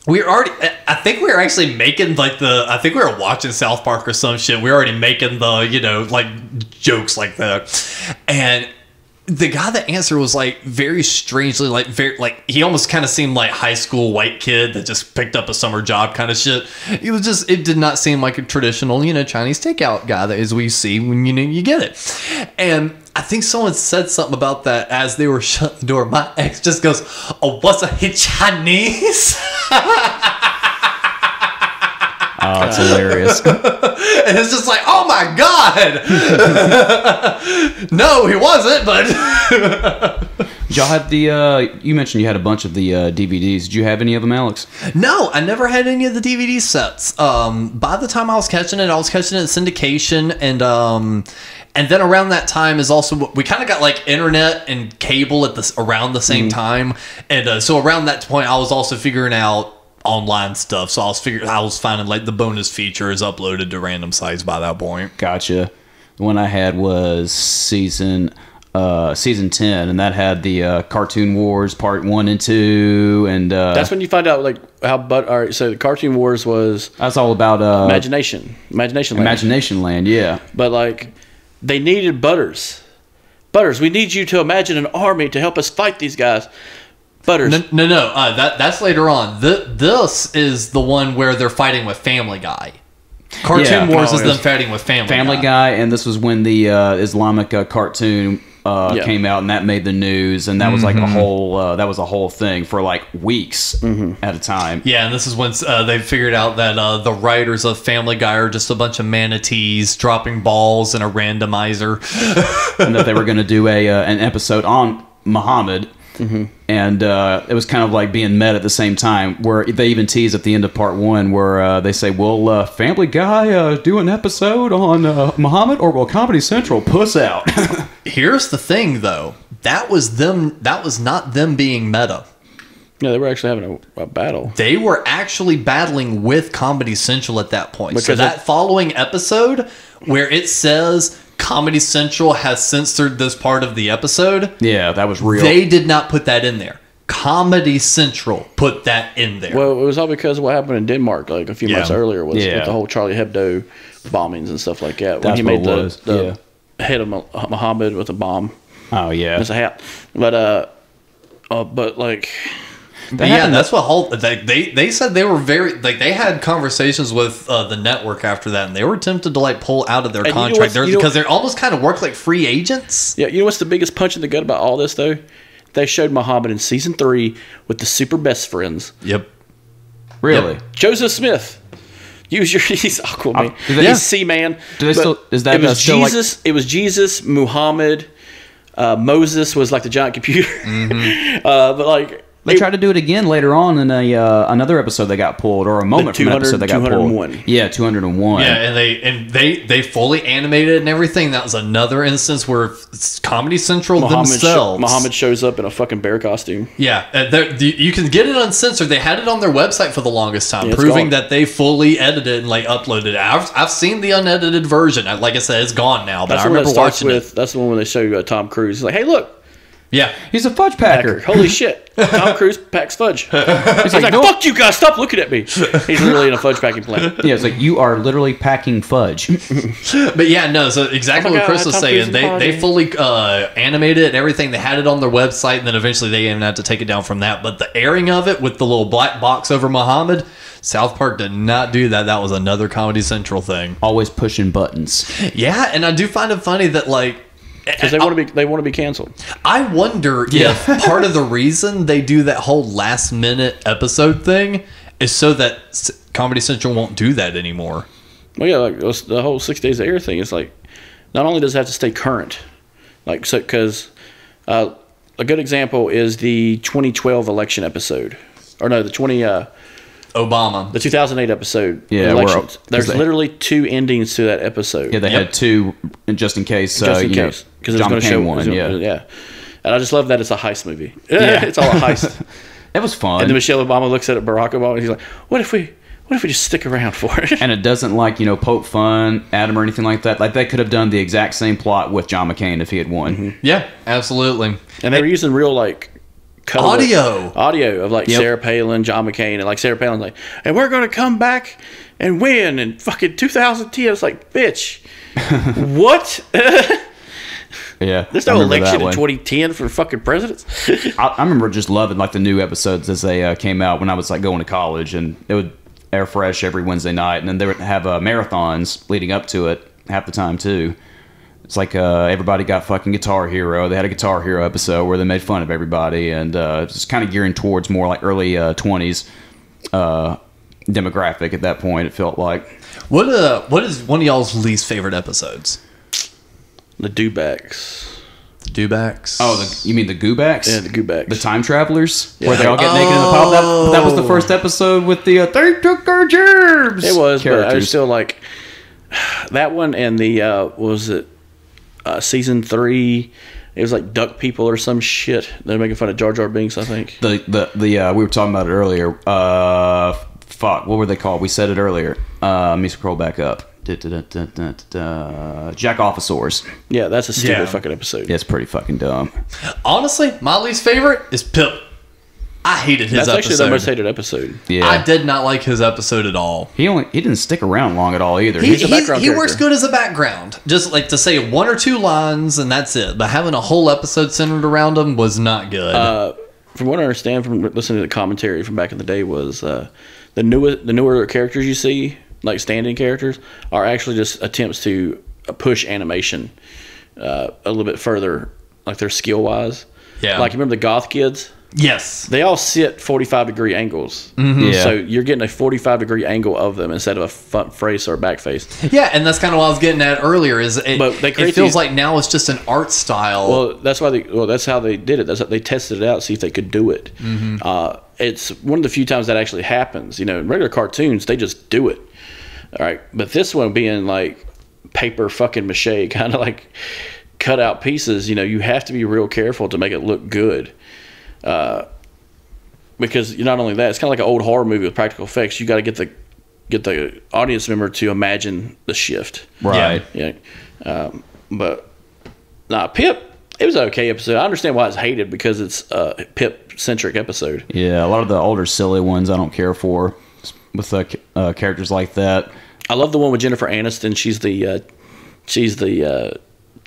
I think we were actually making I think we were watching South Park or some shit. We were already making the, like jokes like that. And the guy that answered was like very strangely, he almost kind of seemed like high school white kid that just picked up a summer job kind of shit. It did not seem like a traditional, Chinese takeout guy that is we see when, you get it. And I think someone said something about that as they were shutting the door. My ex just goes, "Oh, what's a Chinese?" Oh, it's hilarious. And it's just like, oh my God. No, he wasn't, but. Y'all had you mentioned you had a bunch of the DVDs. Did you have any of them, Alex? No, I never had any of the DVD sets. By the time I was catching it in syndication, and then around that time is also, we kind of got like internet and cable around the same time. And so around that point, I was also figuring out online stuff. So I was finding like the bonus features uploaded to random sites by that point. Gotcha. The one I had was season 10, and that had the Cartoon Wars Part 1 and 2, and that's when you find out like how. All right, so the Cartoon Wars that's all about Imagination Land, yeah. But like, they needed Butters. We need you to imagine an army to help us fight these guys. Butters. No. That's later on. This is the one where they're fighting with Family Guy. Cartoon Wars is them fighting with Family Guy, and this was when the Islamic cartoon came out, and that made the news, and that was like a whole thing for like weeks at a time. Yeah, and this is when they figured out that the writers of Family Guy are just a bunch of manatees dropping balls in a randomizer, and that they were going to do an episode on Muhammad. And it was kind of like being met at the same time, where they even tease at the end of part 1 where they say, will Family Guy do an episode on Muhammad, or will Comedy Central puss out? Here's the thing though, that was not them being meta. Yeah, they were actually having a battle. They were actually battling with Comedy Central at that point. Because so that following episode where it says Comedy Central has censored this part of the episode. Yeah, that was real. They did not put that in there. Comedy Central put that in there. Well, it was all because of what happened in Denmark like a few months earlier with the whole Charlie Hebdo bombings and stuff like that. When he made the head of Muhammad with a bomb. Oh, yeah. As a hat. But like... that's what they said. They were very they had conversations with the network after that, and they were tempted to like pull out of their contract because they almost kind of work like free agents. Yeah, you know what's the biggest punch in the gut about all this though? They showed Muhammad in season 3 with the super best friends. Yep. Really? Yep. Joseph Smith. He's Aquaman. He's Seaman. Jesus. It was Jesus, Muhammad, Moses was like the giant computer. But like. They tried to do it again later on in another episode that got pulled, or a moment from an episode that got pulled. 201. Yeah, 201. Yeah, and they fully animated and everything. That was another instance where Comedy Central themselves. Muhammad shows up in a fucking bear costume. Yeah, you can get it uncensored. They had it on their website for the longest time, Yeah, proving gone. that they fully edited and like uploaded it. I've seen the unedited version. Like I said, it's gone now, but I remember watching it. That's the one where they show you Tom Cruise. He's like, hey, look. Yeah. He's a fudge packer. Holy shit. Tom Cruise packs fudge. He's like, fuck you guys, stop looking at me. He's literally in a fudge packing plant. Yeah, it's like, you are literally packing fudge. But yeah, no, so exactly what Chris was saying. They fully animated it and everything. They had it on their website, and then eventually they even had to take it down from that. But the airing of it with the little black box over Muhammad, South Park did not do that. That was another Comedy Central thing. Always pushing buttons. Yeah, and I do find it funny that like, because they want to be canceled. I wonder if part of the reason they do that whole last minute episode thing is so that Comedy Central won't do that anymore. Well, yeah, like the whole 6 days of air thing is like, not only does it have to stay current, like, so, because a good example is the 2012 election episode, or no, the Obama. The 2008 episode. Yeah, elections. There's literally two endings to that episode. Yeah, they had two just in case. Just in case, because it's going to show one. Yeah, and I just love that it's a heist movie. Yeah, it's all a heist. It was fun. And then Michelle Obama looks at Barack Obama and he's like, "What if we just stick around for it?" And it doesn't poke fun at him or anything like that. Like they could have done the exact same plot with John McCain if he had won. Mm-hmm. Yeah, absolutely. And they were using real audio of Sarah Palin, John McCain, and Sarah Palin's like, and we're going to come back and win in fucking 2010. It's like, bitch, what? Yeah, there's no election in 2010 for fucking presidents. I remember just loving the new episodes as they came out when I was going to college, and it would air fresh every Wednesday night, and then they would have marathons leading up to it half the time too. It's like everybody got fucking Guitar Hero. They had a Guitar Hero episode where they made fun of everybody, and it's kind of gearing towards more like early 20s demographic at that point, it felt like. What is one of y'all's least favorite episodes? The Dewbacks. Dewbacks? Oh, you mean the Goobacks? Yeah, the Goobacks. The time travelers? Yeah. Where they all get naked in the pub? That was the first episode with the they took our germs. It was, characters. But I was still like that one, and the what was it? Season 3, it was like Duck People or some shit. They're making fun of Jar Jar Binks, I think. The we were talking about it earlier. Fuck, what were they called? We said it earlier. Let me scroll back up. Jack-Offisaurs. Yeah, that's a stupid fucking episode. Yeah, it's pretty fucking dumb. Honestly, my least favorite is Pip. I hated his episode. That's actually the most hated episode. Yeah. I did not like his episode at all. He didn't stick around long at all either. He works good as a background. Just like to say one or two lines and that's it. But having a whole episode centered around him was not good. From what I understand from listening to the commentary from back in the day was the newer characters you see, like stand-in characters, are actually just attempts to push animation a little bit further, like their skill-wise. Yeah. Like, you remember the Goth Kids? Yes. They all sit 45-degree angles. Mm-hmm. Yeah. So you're getting a 45-degree angle of them instead of a front face or a back face. Yeah, and that's kind of what I was getting at earlier. It feels like now it's just an art style. Well, that's how they did it. That's how they tested it out, see if they could do it. Mm-hmm. It's one of the few times that actually happens. In regular cartoons, they just do it. All right, but this one being like paper fucking mache, kind of like cut out pieces. You have to be real careful to make it look good. Because not only that, it's kind of like an old horror movie with practical effects. You got to get the audience member to imagine the shift. Right. Yeah. But Pip, it was an okay episode. I understand why it's hated because it's a Pip-centric episode. Yeah, a lot of the older silly ones I don't care for with characters like that. I love the one with Jennifer Aniston. She's the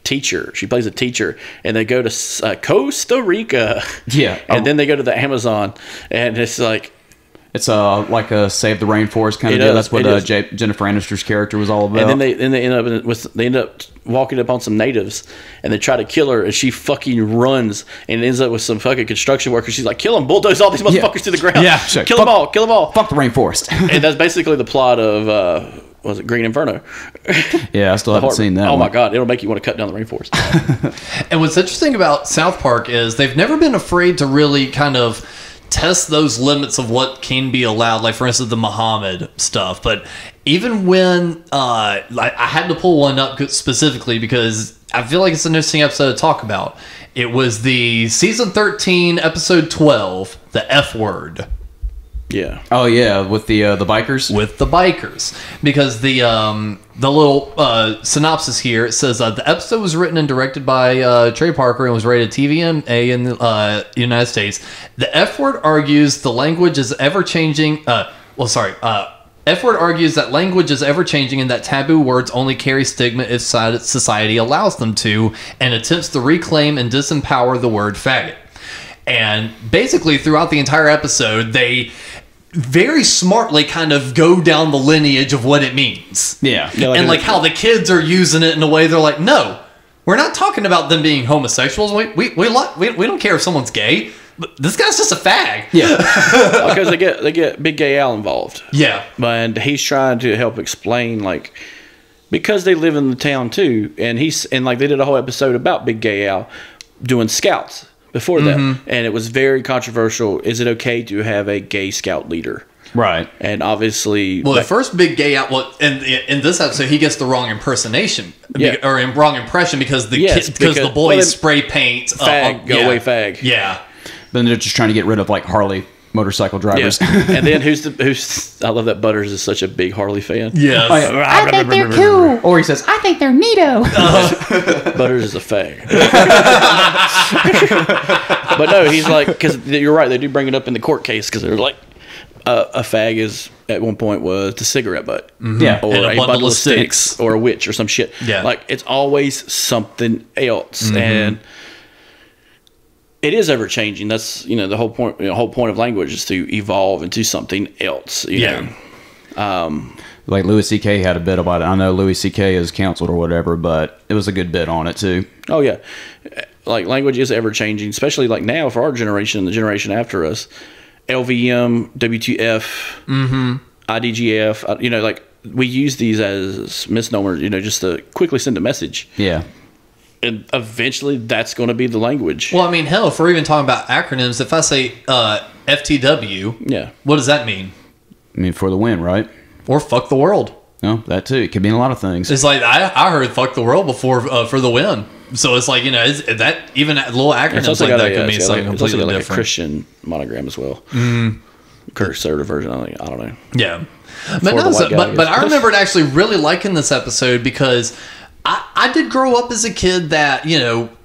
teacher. She plays a teacher, and they go to Costa Rica. Yeah, and then they go to the Amazon, and it's like it's like a Save the Rainforest kind of deal. That's what Jennifer Aniston's character was all about. And then they end up walking up on some natives, and they try to kill her, and she fucking runs and ends up with some fucking construction workers. She's like, "Kill them, bulldoze all these motherfuckers to the ground. Yeah, kill them all, kill them all. Fuck the rainforest." And that's basically the plot of was it Green Inferno? Yeah, I still haven't seen that. Oh my god, it'll make you want to cut down the rainforest. And what's interesting about South Park is they've never been afraid to really kind of test those limits of what can be allowed, like for instance the Muhammad stuff. But even when like I had to pull one up specifically because I feel like it's an interesting episode to talk about. It was the season 13 episode 12, the F word. Yeah. Oh yeah, with the bikers. With the bikers, because the little synopsis here, it says the episode was written and directed by Trey Parker and was rated TVMA in the United States. The F word argues the language is ever changing. F word argues that language is ever changing and that taboo words only carry stigma if society allows them to, and attempts to reclaim and disempower the word faggot. And basically, throughout the entire episode, they very smartly kind of go down the lineage of what it means. Yeah. And like how the kids are using it in a way they're like, no, we're not talking about them being homosexuals. We don't care if someone's gay. But this guy's just a fag. Yeah. Because they get Big Gay Al involved. Yeah. And he's trying to help explain, like, because they live in the town too, and like they did a whole episode about Big Gay Al doing scouts before that, and it was very controversial. Is it okay to have a gay scout leader? Right. And obviously, well, the first Big Gay Al, well, in this episode, he gets the wrong impersonation, or wrong impression because the boys spray paint. Fag, go away, fag. Yeah. Then they're just trying to get rid of like Harley motorcycle drivers. Yeah. And then who's? I love that Butters is such a big Harley fan. Yes. I think they're cool. Or he says, I think they're neato. Butters is a fag. But no, he's like, because you're right, they do bring it up in the court case because they're like, a fag is at one point was the cigarette butt, yeah, or and a bundle of sticks, or a witch, or some shit. Yeah, like it's always something else, and it is ever changing. That's the whole point. The whole point of language is to evolve into something else. You know? Like Louis C.K. had a bit about it. I know Louis C.K. is canceled or whatever, but it was a good bit on it too. Oh yeah, like language is ever changing, especially like now for our generation, the generation after us. LVM, WTF, IDGF. Like we use these as misnomers. Just to quickly send a message. Yeah. And eventually that's going to be the language. Well, I mean, hell, if we're even talking about acronyms, if I say FTW, yeah, what does that mean? I mean, for the win, right? Or fuck the world. No, that too. It could mean a lot of things. It's like, I heard fuck the world before for the win. So it's like, is that even little acronyms like that could mean something completely different. It's a Christian monogram as well. Conservative version, I don't know. Yeah. But I remembered actually really liking this episode because I did grow up as a kid that,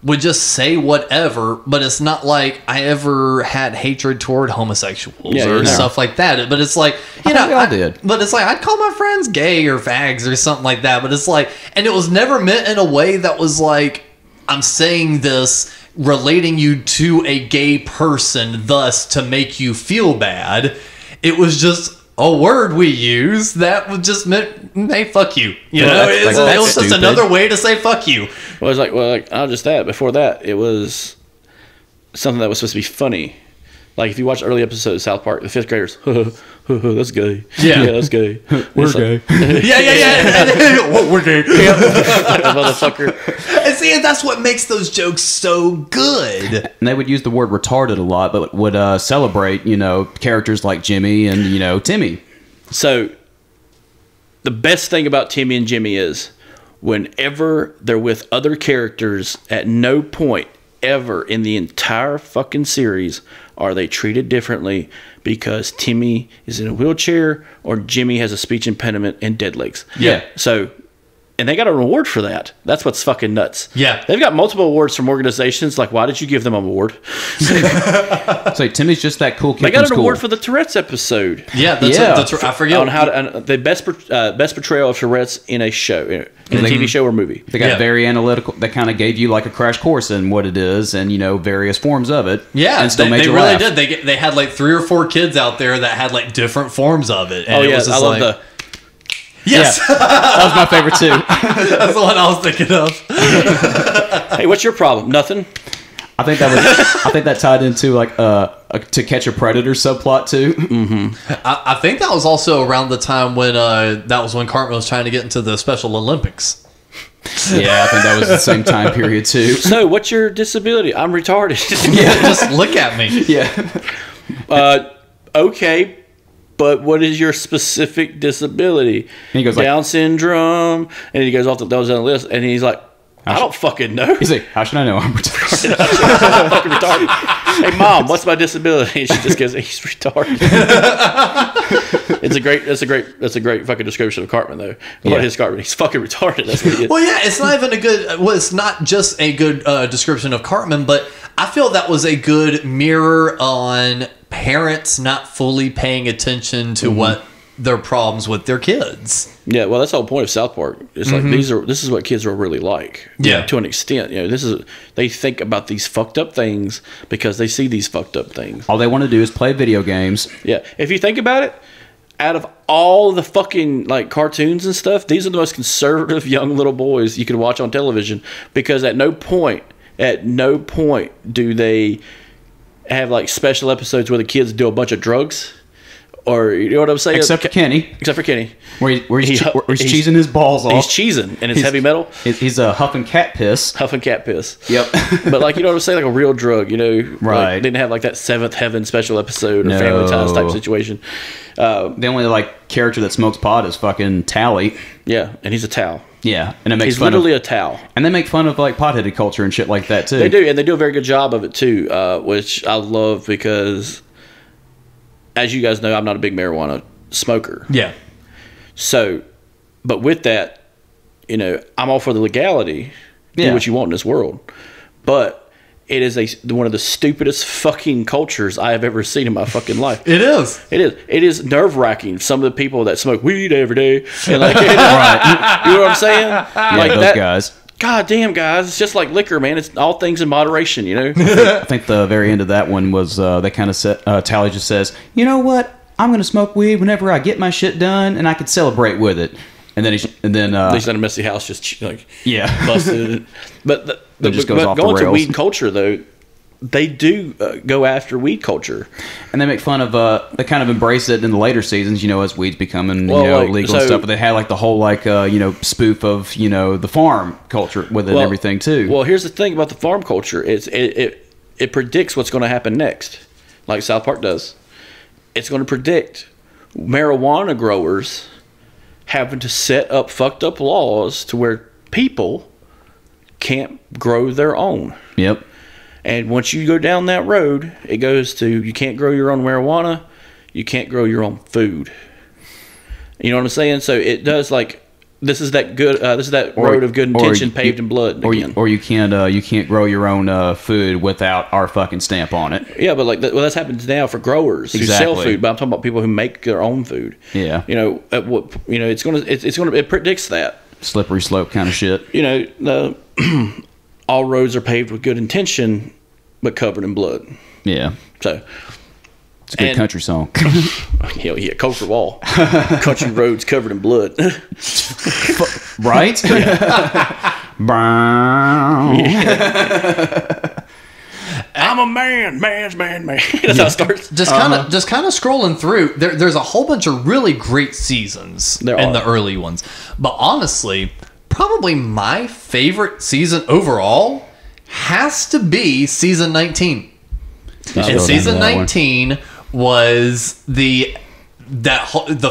would just say whatever, but it's not like I ever had hatred toward homosexuals or stuff like that. But it's like, I did. But it's like, I'd call my friends gay or fags or something like that. But it's like, and it was never meant in a way that was like, I'm saying this relating you to a gay person, thus to make you feel bad. It was just a word we use that was just meant, hey, fuck you. It was just another way to say fuck you. Well, it's like, not just that. Before that, it was something that was supposed to be funny. Like if you watch early episodes of South Park, the fifth graders, that's gay. Yeah, that's gay. We're gay. Yeah. We're gay. Motherfucker. And see, that's what makes those jokes so good. And they would use the word retarded a lot, but would celebrate, characters like Jimmy and, Timmy. So the best thing about Timmy and Jimmy is whenever they're with other characters, at no point ever in the entire fucking series are they treated differently because Timmy is in a wheelchair or Jimmy has a speech impediment and dead legs. Yeah. So, and they got a reward for that. That's what's fucking nuts. Yeah. They've got multiple awards from organizations. Like, why did you give them an award? So Timmy's just that cool kid. They got an award for the Tourette's episode. Yeah, I forget. On how the best portrayal of Tourette's in a show, in a TV show or movie. They got very analytical. They kind of gave you like a crash course in what it is and, various forms of it. Yeah, and still made they you really laugh. did. They had like 3 or 4 kids out there that had like different forms of it. And it was just I love the... Yes, yeah. That was my favorite too. That's the one I was thinking of. Hey, what's your problem? Nothing. I think that tied into like To Catch a Predator subplot too. Mm-hmm. I think that was also around the time when Cartman was trying to get into the Special Olympics. Yeah, I think that was the same time period too. So, what's your disability? I'm retarded. Yeah, just look at me. Yeah. Okay, but what is your specific disability? And he goes Down syndrome, and he goes off the list, and he's like, I don't fucking know. He's like, how should I know I'm retarded? I'm fucking retarded. Hey, Mom, what's my disability? And she just goes, he's retarded. That's a great fucking description of Cartman, though. What is Cartman? He's fucking retarded. That's what he is. Well, yeah, it's not even a good. Well, it's not just a good description of Cartman, but I feel that was a good mirror on parents not fully paying attention to what their problems with their kids. Yeah, well, that's the whole point of South Park. It's like this is what kids are really like. Yeah, to an extent. They think about these fucked up things because they see these fucked up things. All they want to do is play video games. Yeah, if you think about it, out of all the fucking like cartoons and stuff, these are the most conservative young little boys you can watch on television, because at no point do they have like special episodes where the kids do a bunch of drugs, or you know what I'm saying? Except for Kenny. Where he's cheesing his balls off. He's cheesing, and it's heavy metal. He's huffing cat piss. Yep. But like, you know what I'm saying? Like a real drug, Right. Like, didn't have like that Seventh Heaven special episode or Family Ties type situation. The only like character that smokes pot is fucking Tally. Yeah, and he's a towel. Yeah, and it makes He's fun literally of, a towel. and they make fun of like potheaded culture and shit like that too. They do, and they do a very good job of it too, which I love, because, as you guys know, I'm not a big marijuana smoker. Yeah. So, but with that, I'm all for the legality. Yeah. Do what you want in this world. But it is one of the stupidest fucking cultures I have ever seen in my fucking life. It is. It is nerve-wracking. Some of the people that smoke weed every day. And like, right. You know what I'm saying? Yeah, like those guys. God damn, guys. It's just like liquor, man. It's all things in moderation, I think the very end of that one was they kind of said, Tally just says, you know what? I'm going to smoke weed whenever I get my shit done, and I can celebrate with it. And then he's in a messy house, just like busted. But just goes off the going to rails. weed culture, though, they do go after weed culture, and they make fun of. They kind of embrace it in the later seasons, as weeds becoming legal and stuff. But they had like the whole spoof of the farm culture with it and everything too. Well, here's the thing about the farm culture: it predicts what's going to happen next, like South Park does. It's going to predict marijuana growers having to set up fucked up laws to where people can't grow their own. Yep. And once you go down that road, it goes to, you can't grow your own marijuana, you can't grow your own food. You know what I'm saying? So it does, like, this is that road of good intention paved in blood. Or you can't grow your own food without our fucking stamp on it. Yeah, but that's happened now for growers who sell food. But I'm talking about people who make their own food. Yeah. It predicts that slippery slope kind of shit. All roads are paved with good intention, but covered in blood. Yeah. So. It's a good country song. Hell yeah, Coulter Wall. Country roads covered in blood. Right? Brown. I'm a man's man. That's how it starts. Just kind of scrolling through. There's a whole bunch of really great seasons in the early ones. But honestly, probably my favorite season overall has to be season 19. And season 19 was the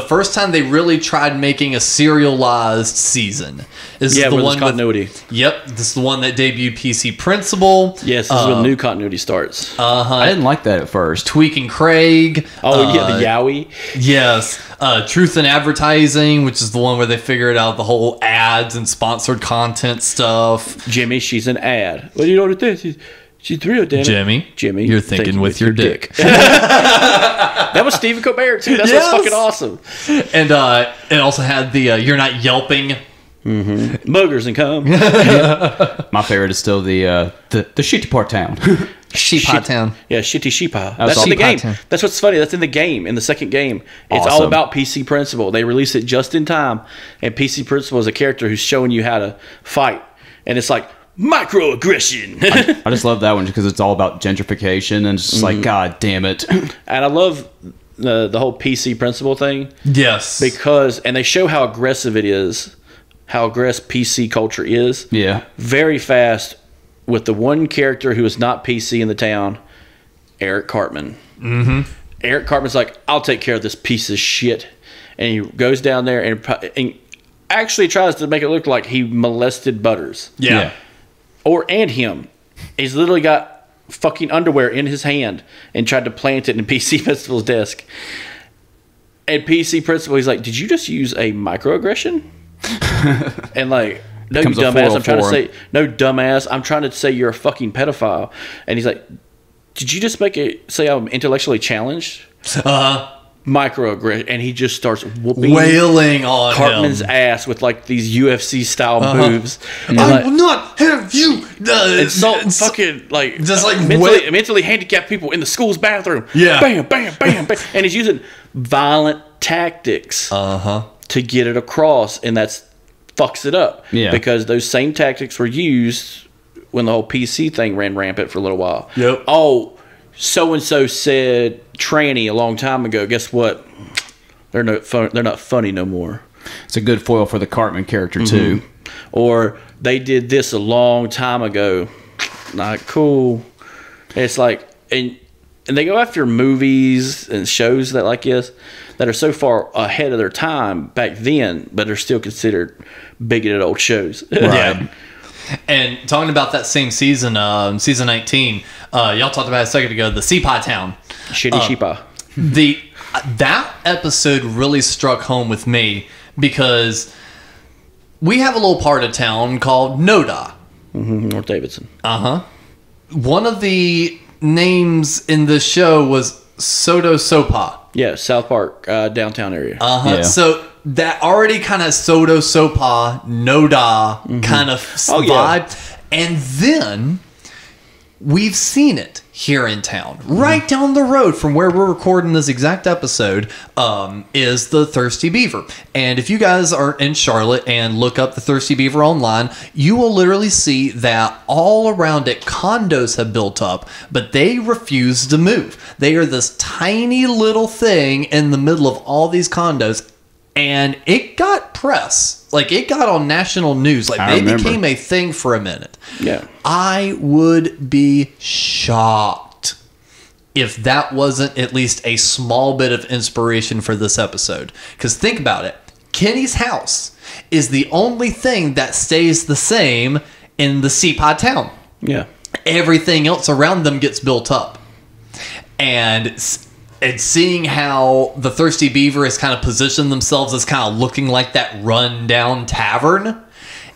first time they really tried making a serialized season. This is the one continuity. This is the one that debuted PC Principal. Yes, this is when new continuity starts. I didn't like that at first. Tweak and Craig. Oh, yeah, the Yowie. Yes. Truth in Advertising, which is the one where they figured out the whole ads and sponsored content stuff. Jimmy, she's an ad. Well, you know what it is? She's real, damn it. Jimmy, you're thinking with your dick. That was Stephen Colbert, too. That's what's fucking awesome. And it also had the You're Not Yelping. Mm-hmm. Boogers and cum. My favorite is still the shitty part town. Sheepa Town. Yeah, Shitty Sheepa. That's in the game. That's what's funny. That's in the game, in the second game. It's all about PC Principal. They released it just in time. And PC Principal is a character who's showing you how to fight. And it's like, microaggression. I just love that one because it's all about gentrification and it's just like, God damn it. And I love the whole PC Principal thing. Yes. And they show how aggressive it is, how aggressive PC culture is. Yeah. Very fast with the one character who is not PC in the town, Eric Cartman. Mm-hmm. Eric Cartman's like, I'll take care of this piece of shit. And he goes down there and actually tries to make it look like he molested Butters. Yeah. And him. He's literally got fucking underwear in his hand and tried to plant it in PC Principal's desk. And PC Principal, he's like, did you just use a microaggression? And like, no, you dumbass. I'm trying to say, no, dumbass. I'm trying to say you're a fucking pedophile. And he's like, did you just say I'm intellectually challenged? Microaggression. And he just starts wailing on Cartman's ass with like these UFC style moves. And I will not have you insult fucking like just like mentally handicapped people in the school's bathroom. Yeah. Bam, bam, bam, bam. And he's using violent tactics to get it across, and that's fucks it up. Yeah. Because those same tactics were used when the whole PC thing ran rampant for a little while. Yep. Oh, so-and-so said tranny a long time ago. Guess what? They're not funny no more. It's a good foil for the Cartman character, too. Or they did this a long time ago. Not cool. It's like, and they go after movies and shows that like this that are so far ahead of their time back then, but are still considered bigoted old shows. Right. Yeah. And talking about that same season, season 19, y'all talked about it a second ago, the Seapie Town. Shitty sheepa. That episode really struck home with me because we have a little part of town called Noda. North Davidson. One of the names in the show was Soto Sopa. Yeah, South Park, downtown area. Yeah. So that already kind of Soto Sopa, Noda kind of vibe. Yeah. And then we've seen it here in town. Right down the road from where we're recording this exact episode is the Thirsty Beaver. And if you guys are in Charlotte and look up the Thirsty Beaver online, you will literally see that all around it condos have built up, but they refuse to move. They are this tiny little thing in the middle of all these condos. And it got press. Like, it got on national news. Like, they became a thing for a minute. Yeah. I would be shocked if that wasn't at least a small bit of inspiration for this episode. Because think about it. Kenny's house is the only thing that stays the same in the Seapie Town. Yeah. Everything else around them gets built up. And seeing how the Thirsty Beaver has kind of positioned themselves as kind of looking like that run-down tavern,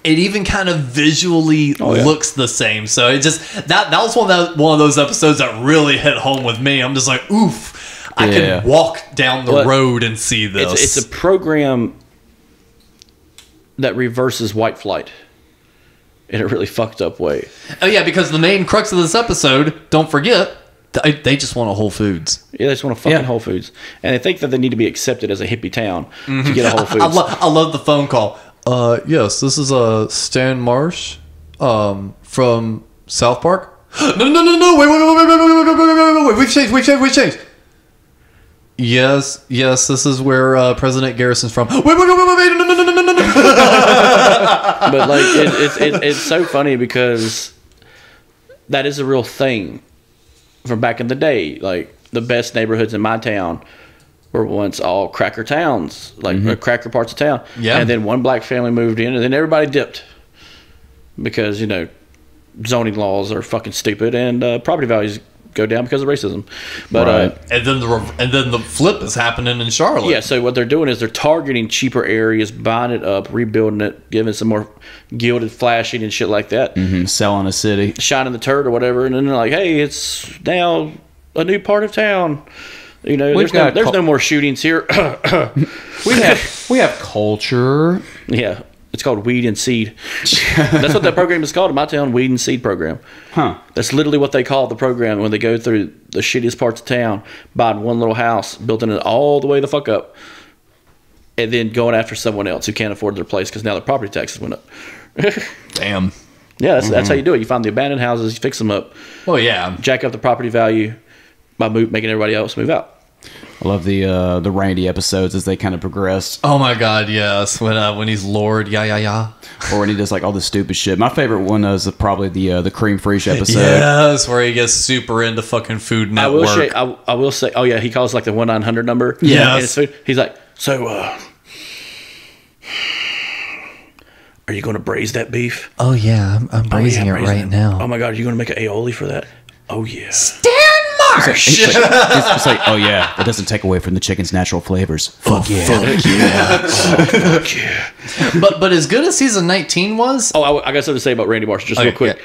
it even kind of visually looks the same. So it just that was one of those episodes that really hit home with me. I'm just like, oof, I could walk down the road and see this. It's a program that reverses white flight in a really fucked up way. Oh yeah, because the main crux of this episode, don't forget, they just want a Whole Foods. Yeah, they just want a fucking Whole Foods. And they think that they need to be accepted as a hippie town to get a Whole Foods. I love the phone call. Yes, this is Stan Marsh from South Park. No, wait, we've changed. Yes, this is where President Garrison's from. Wait, no. But like, it's so funny because that is a real thing. From back in the day, like the best neighborhoods in my town were once all cracker towns, like cracker parts of town. Yeah. And then one black family moved in, and then everybody dipped because zoning laws are fucking stupid, and property values go down because of racism. But and then the flip is happening in Charlotte. Yeah. So what they're doing is they're targeting cheaper areas, buying it up, rebuilding it, giving some more gilded flashing and shit like that. Selling a city, shining the turd or whatever, and then they're like, "Hey, it's now a new part of town." There's no more shootings here. we have culture. Yeah, it's called Weed and Seed. That's what that program is called in my town, Weed and Seed program. Huh. That's literally what they call the program when they go through the shittiest parts of town, buying one little house, building it all the way the fuck up, and then going after someone else who can't afford their place because now their property taxes went up. Damn. Yeah, that's how you do it. You find the abandoned houses, you fix them up. Well, yeah. Jack up the property value by making everybody else move out. I love the Randy episodes as they kind of progress. Oh my God, yes. When he's Lord, yeah. Or when he does like all the stupid shit. My favorite one is probably the Cream Fraiche episode. Yes, where he gets super into fucking Food Network. I will say, oh yeah, he calls like the 1-900 number. Yes. And he's like, so, are you going to braise that beef? Oh yeah, I'm braising it right now. Oh my God, are you going to make an aioli for that? Oh yeah. It's like, oh yeah, that doesn't take away from the chicken's natural flavors. Fuck yeah. Fuck yeah. But as good as season 19 was, Oh, I got something to say about Randy Marshall, just real quick. yeah.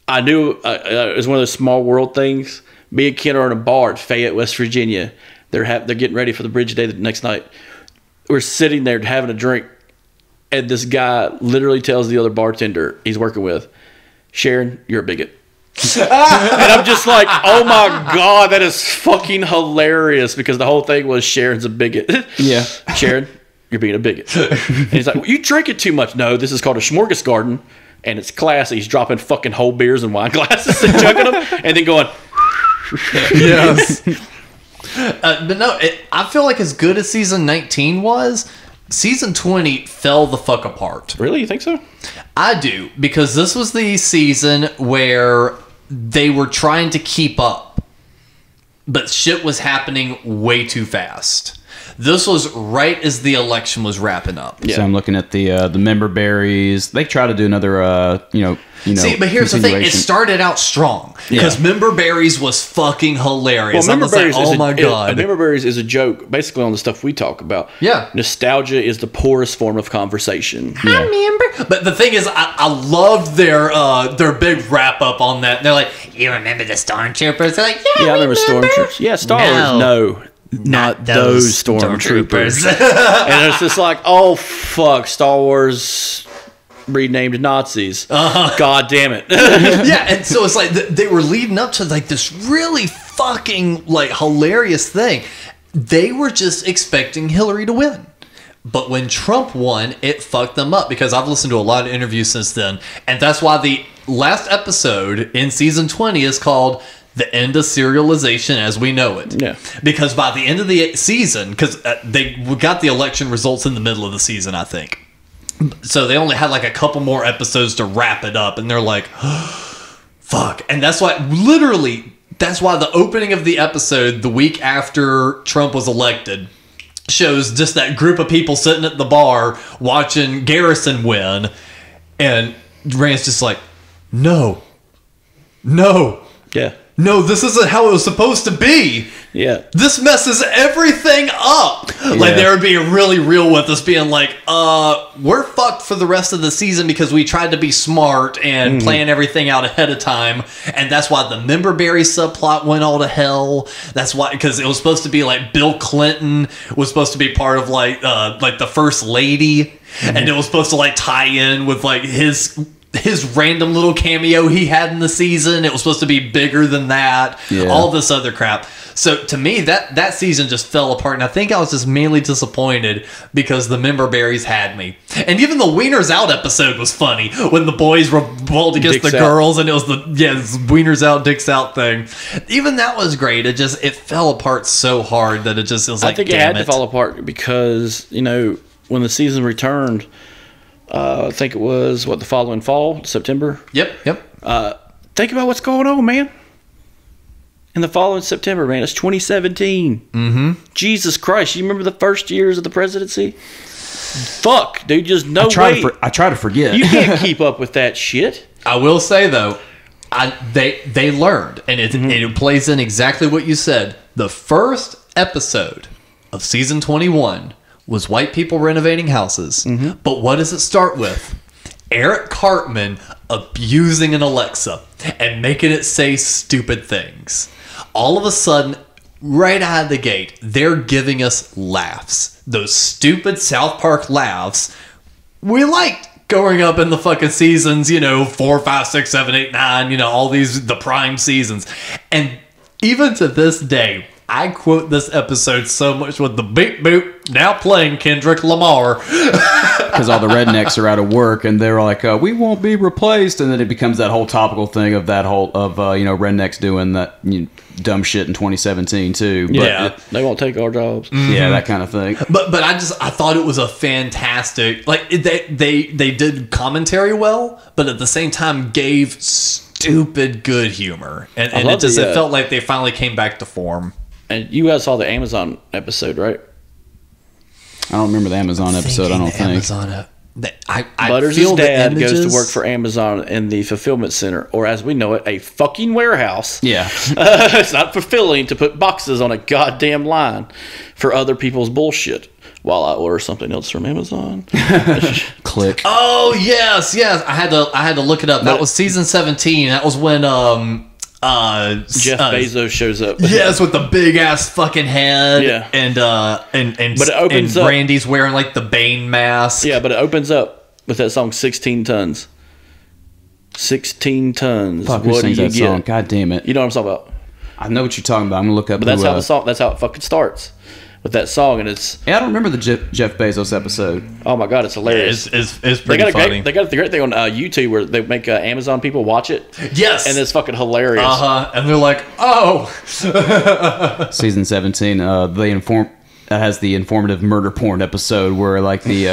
I knew it was one of those small world things. Me and Ken are in a bar at Fayette, West Virginia. They're getting ready for the bridge day the next night. We're sitting there having a drink, and this guy literally tells the other bartender he's working with, Sharon, you're a bigot. And I'm just like, oh my God, that is fucking hilarious, because the whole thing was Sharon's a bigot. Yeah. Sharon, you're being a bigot. And he's like, well, you drink it too much. No, this is called a smorgasgarden, and it's classy. He's dropping fucking whole beers and wine glasses and chugging them, and then going, yes. But no, I feel like as good as season 19 was, season 20 fell the fuck apart. really? You think so? I do, because this was the season where they were trying to keep up, but shit was happening way too fast. This was right as the election was wrapping up. Yeah. So I'm looking at the member berries. They try to do another, See, but here's the thing. It continuation. started out strong because Member Berries was fucking hilarious. Well, I'm just like, oh my God. Member Berries is a joke, basically, on the stuff we talk about. Yeah. Nostalgia is the poorest form of conversation. I remember. But the thing is, I loved their big wrap up on that. They're like, You remember the stormtroopers? They're like, yeah, Yeah, I remember Stormtroopers. Yeah, Star Wars. No, not those Stormtroopers. And it's just like, oh, fuck, Star Wars renamed Nazis. God damn it. yeah, and so it's like they were leading up to like this really fucking like hilarious thing. They were just expecting Hillary to win. But when Trump won, it fucked them up, because I've listened to a lot of interviews since then, and that's why the last episode in season 20 is called The End of Serialization as We Know It. Yeah. Because by the end of the season, because they got the election results in the middle of the season, I think. So they only had like a couple more episodes to wrap it up, and they're like, fuck. And that's why, literally, that's why the opening of the episode the week after Trump was elected shows just that group of people sitting at the bar watching Garrison win, and Rand's just like, no, Yeah. this isn't how it was supposed to be. Yeah. This messes everything up. Like, they were being really real with us, being like, we're fucked for the rest of the season because we tried to be smart and plan everything out ahead of time. And that's why the Member Berry subplot went all to hell. That's why, because it was supposed to be like Bill Clinton was supposed to be part of like the First Lady. And it was supposed to like tie in with like his random little cameo he had in the season. It was supposed to be bigger than that. Yeah. All this other crap. So to me, that season just fell apart, and I think I was just mainly disappointed because the Member Berries had me. And even the Wieners Out episode was funny when the boys revolted against Dicks the out. girls, and it was this Wieners Out, Dicks Out thing. Even that was great. It fell apart so hard that it was like, I think it had to fall apart because, when the season returned, I think it was, the following fall, September? Yep. Think about what's going on, man. In the following September, man, it's 2017. Mm-hmm. Jesus Christ, you remember the first years of the presidency? Fuck, dude, just no way. I try to forget. You can't keep up with that shit. I will say though, they learned, and it plays in exactly what you said. The first episode of season 21 was white people renovating houses. But what does it start with? Eric Cartman abusing an Alexa and making it say stupid things. All of a sudden, right out of the gate, they're giving us laughs. Those stupid South Park laughs we liked growing up in the fucking seasons, 4, 5, 6, 7, 8, 9, all these, the prime seasons. And even to this day, I quote this episode so much with the beep boop, now playing Kendrick Lamar. Because all the rednecks are out of work and they're like, we won't be replaced. And then it becomes that whole topical thing of rednecks doing that dumb shit in 2017 too. But Yeah. They won't take our jobs. yeah, that kind of thing. But I thought it was a fantastic, like they did commentary well, but at the same time gave stupid good humor, and it felt like they finally came back to form. And you guys saw the Amazon episode, right? I don't remember the Amazon episode. I don't think. Amazon, I Butters' feel the dad goes images. to work for Amazon in the fulfillment center, or as we know it, a fucking warehouse. Yeah. It's not fulfilling to put boxes on a goddamn line for other people's bullshit while I order something else from Amazon. Click. Oh yes. I had to look it up. That was season 17. That was when Jeff Bezos shows up. Yes, with the big ass fucking head. Yeah. And But it opens up. Brandy's wearing like the Bane mask. Yeah, but it opens up with that song 16 tons. 16 tons. Fuck, who What do sings you that get? song? God damn it. You know what I'm talking about? I know what you're talking about. I'm gonna look up. But that's how the song. That's how it fucking starts with that song, and it's Yeah, I don't remember the Jeff Bezos episode. oh my god, it's hilarious. It's They pretty got funny. the great thing on YouTube where they make Amazon people watch it, Yes. and it's fucking hilarious. And they're like, oh. Season 17. That has the informative murder porn episode where like the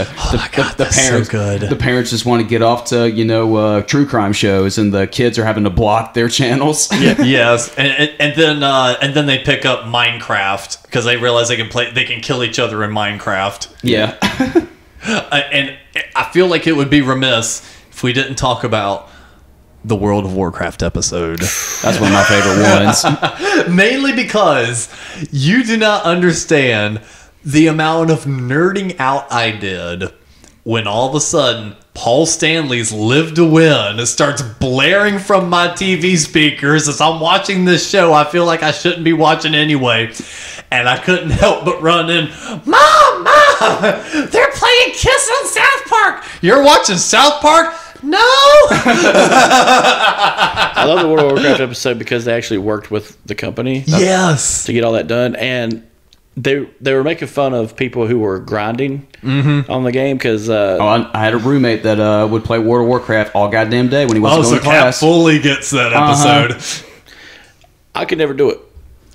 that's so parents good. the parents just want to get off to true crime shows and the kids are having to block their channels. Yes, and then they pick up Minecraft because they realize they can kill each other in Minecraft. Yeah. And I feel like it would be remiss if we didn't talk about the World of Warcraft episode. That's one of my favorite ones. Mainly because you do not understand the amount of nerding out I did when all of a sudden Paul Stanley's Live to Win starts blaring from my TV speakers as I'm watching this show I feel like I shouldn't be watching anyway. And I couldn't help but run in, Mom! They're playing Kiss on South Park! You're watching South Park? No! I love the World of Warcraft episode because they actually worked with the company Yes! to get all that done, and they were making fun of people who were grinding on the game because I had a roommate that would play World of Warcraft all goddamn day when he wasn't going to Cap class. fully gets that episode. I could never do it.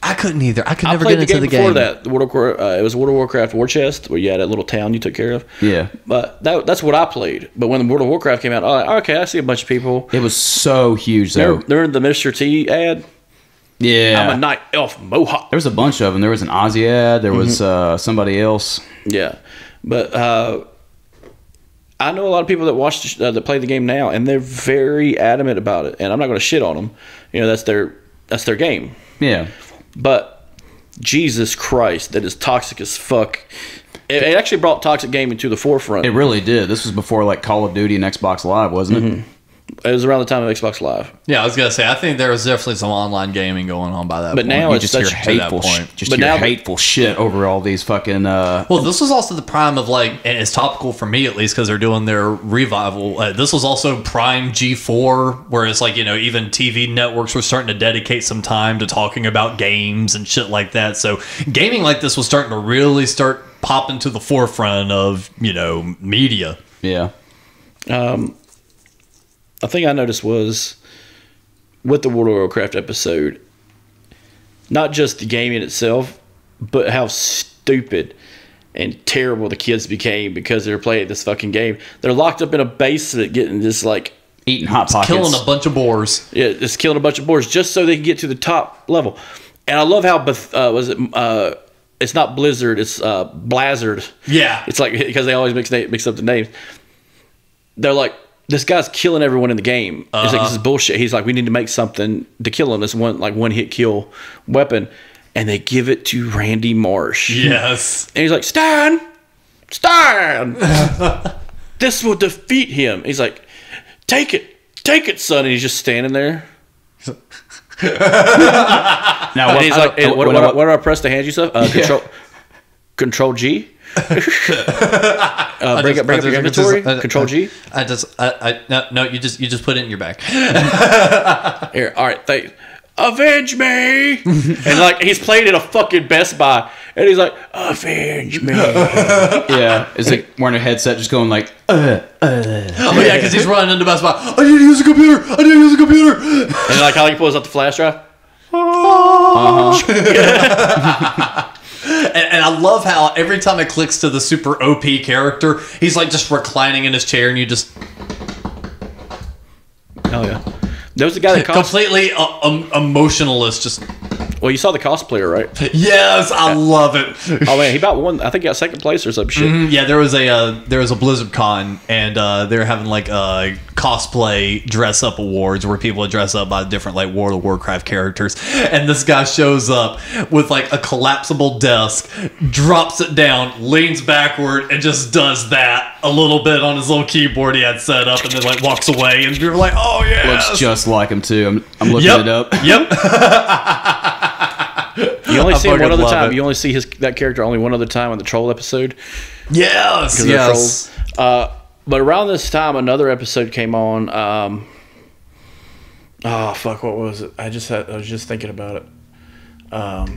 I couldn't either. I could I never played get the into game the before game. that. It was World of Warcraft War Chest where you had a little town you took care of. Yeah. But that's what I played. But when the World of Warcraft came out, I was like, okay, I see a bunch of people. It was so huge though. They're in the Mr. T ad. Yeah. I'm a night elf mohawk. There was a bunch of them. There was an Ozzy ad. There was somebody else. Yeah, but I know a lot of people that watch that play the game now, and they're very adamant about it. And I'm not going to shit on them. You know, that's their game. Yeah. But Jesus Christ, that is toxic as fuck. It actually brought toxic gaming to the forefront. It really did. This was before like Call of Duty and Xbox Live, wasn't it? It was around the time of Xbox Live. Yeah, I was gonna say I think there was definitely some online gaming going on by that But point. now You it's just hear such hateful, hateful shit over all these fucking. Well, this was also the prime of like, and it's topical for me at least because they're doing their revival. This was also prime G4, where it's like even TV networks were starting to dedicate some time to talking about games and shit like that. So gaming like this was starting to really start popping to the forefront of media. Yeah. A thing I noticed was with the World of Warcraft episode, not just the game in itself, but how stupid and terrible the kids became because they were playing this fucking game. They're locked up in a basement getting this like Eating Hot Pockets. Killing a bunch of boars. yeah, just killing a bunch of boars just so they can get to the top level. And I love how it's not Blizzard, it's Blizzard. Yeah. It's like because they always mix up the names. They're like, this guy's killing everyone in the game. It's like, this is bullshit. He's like, we need to make something to kill him. This one hit kill weapon, and they give it to Randy Marsh. Yes. And he's like, Stan, this will defeat him. He's like, take it, son. And he's just standing there. Now, And he's like, what do I press to hand you stuff? Control G. Bring up your inventory. Control G. No, you just put it in your bag. Here, all right. avenge me. And like he's playing at a fucking Best Buy and he's like, avenge me. Yeah, is it wearing a headset, just going like, Oh yeah, because he's running into Best Buy. I need to use a computer. And like how he pulls out the flash drive. And I love how every time it clicks to the super OP character, he's like just reclining in his chair, and you just Oh yeah. There was a guy that completely emotionless. Just well, you saw the cosplayer, right? yes, I love it. Oh man, he about won. I think he got second place or some shit. Yeah, there was a Blizzard Con, and they were having like cosplay dress up awards where people would dress up by different like World of Warcraft characters, and this guy shows up with like a collapsible desk, drops it down, leans backward, and just does that a little bit on his little keyboard he had set up, and then like walks away, and you're like, oh yeah, looks just like him too. I'm looking it up. Yep. You only see him one other time. It. You only see that character only one other time on the troll episode. Yes. They're trolls. But around this time, another episode came on. Oh fuck! What was it? I was just thinking about it. I'll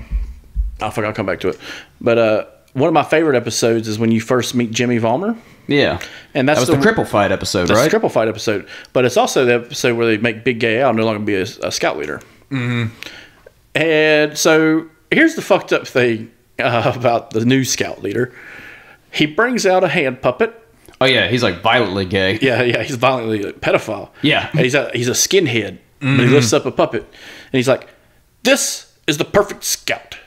come back to it. But one of my favorite episodes is when you first meet Jimmy Vollmer. Yeah, and that was the cripple fight episode, right? That's the cripple fight episode. But it's also the episode where they make Big Gay Al no longer be a scout leader. Mm-hmm. And so here's the fucked up thing about the new scout leader. He brings out a hand puppet. Oh yeah, he's like violently gay. Yeah, he's violently a pedophile. Yeah, and he's a skinhead. Mm-hmm. But he lifts up a puppet, and he's like, "This is the perfect scout.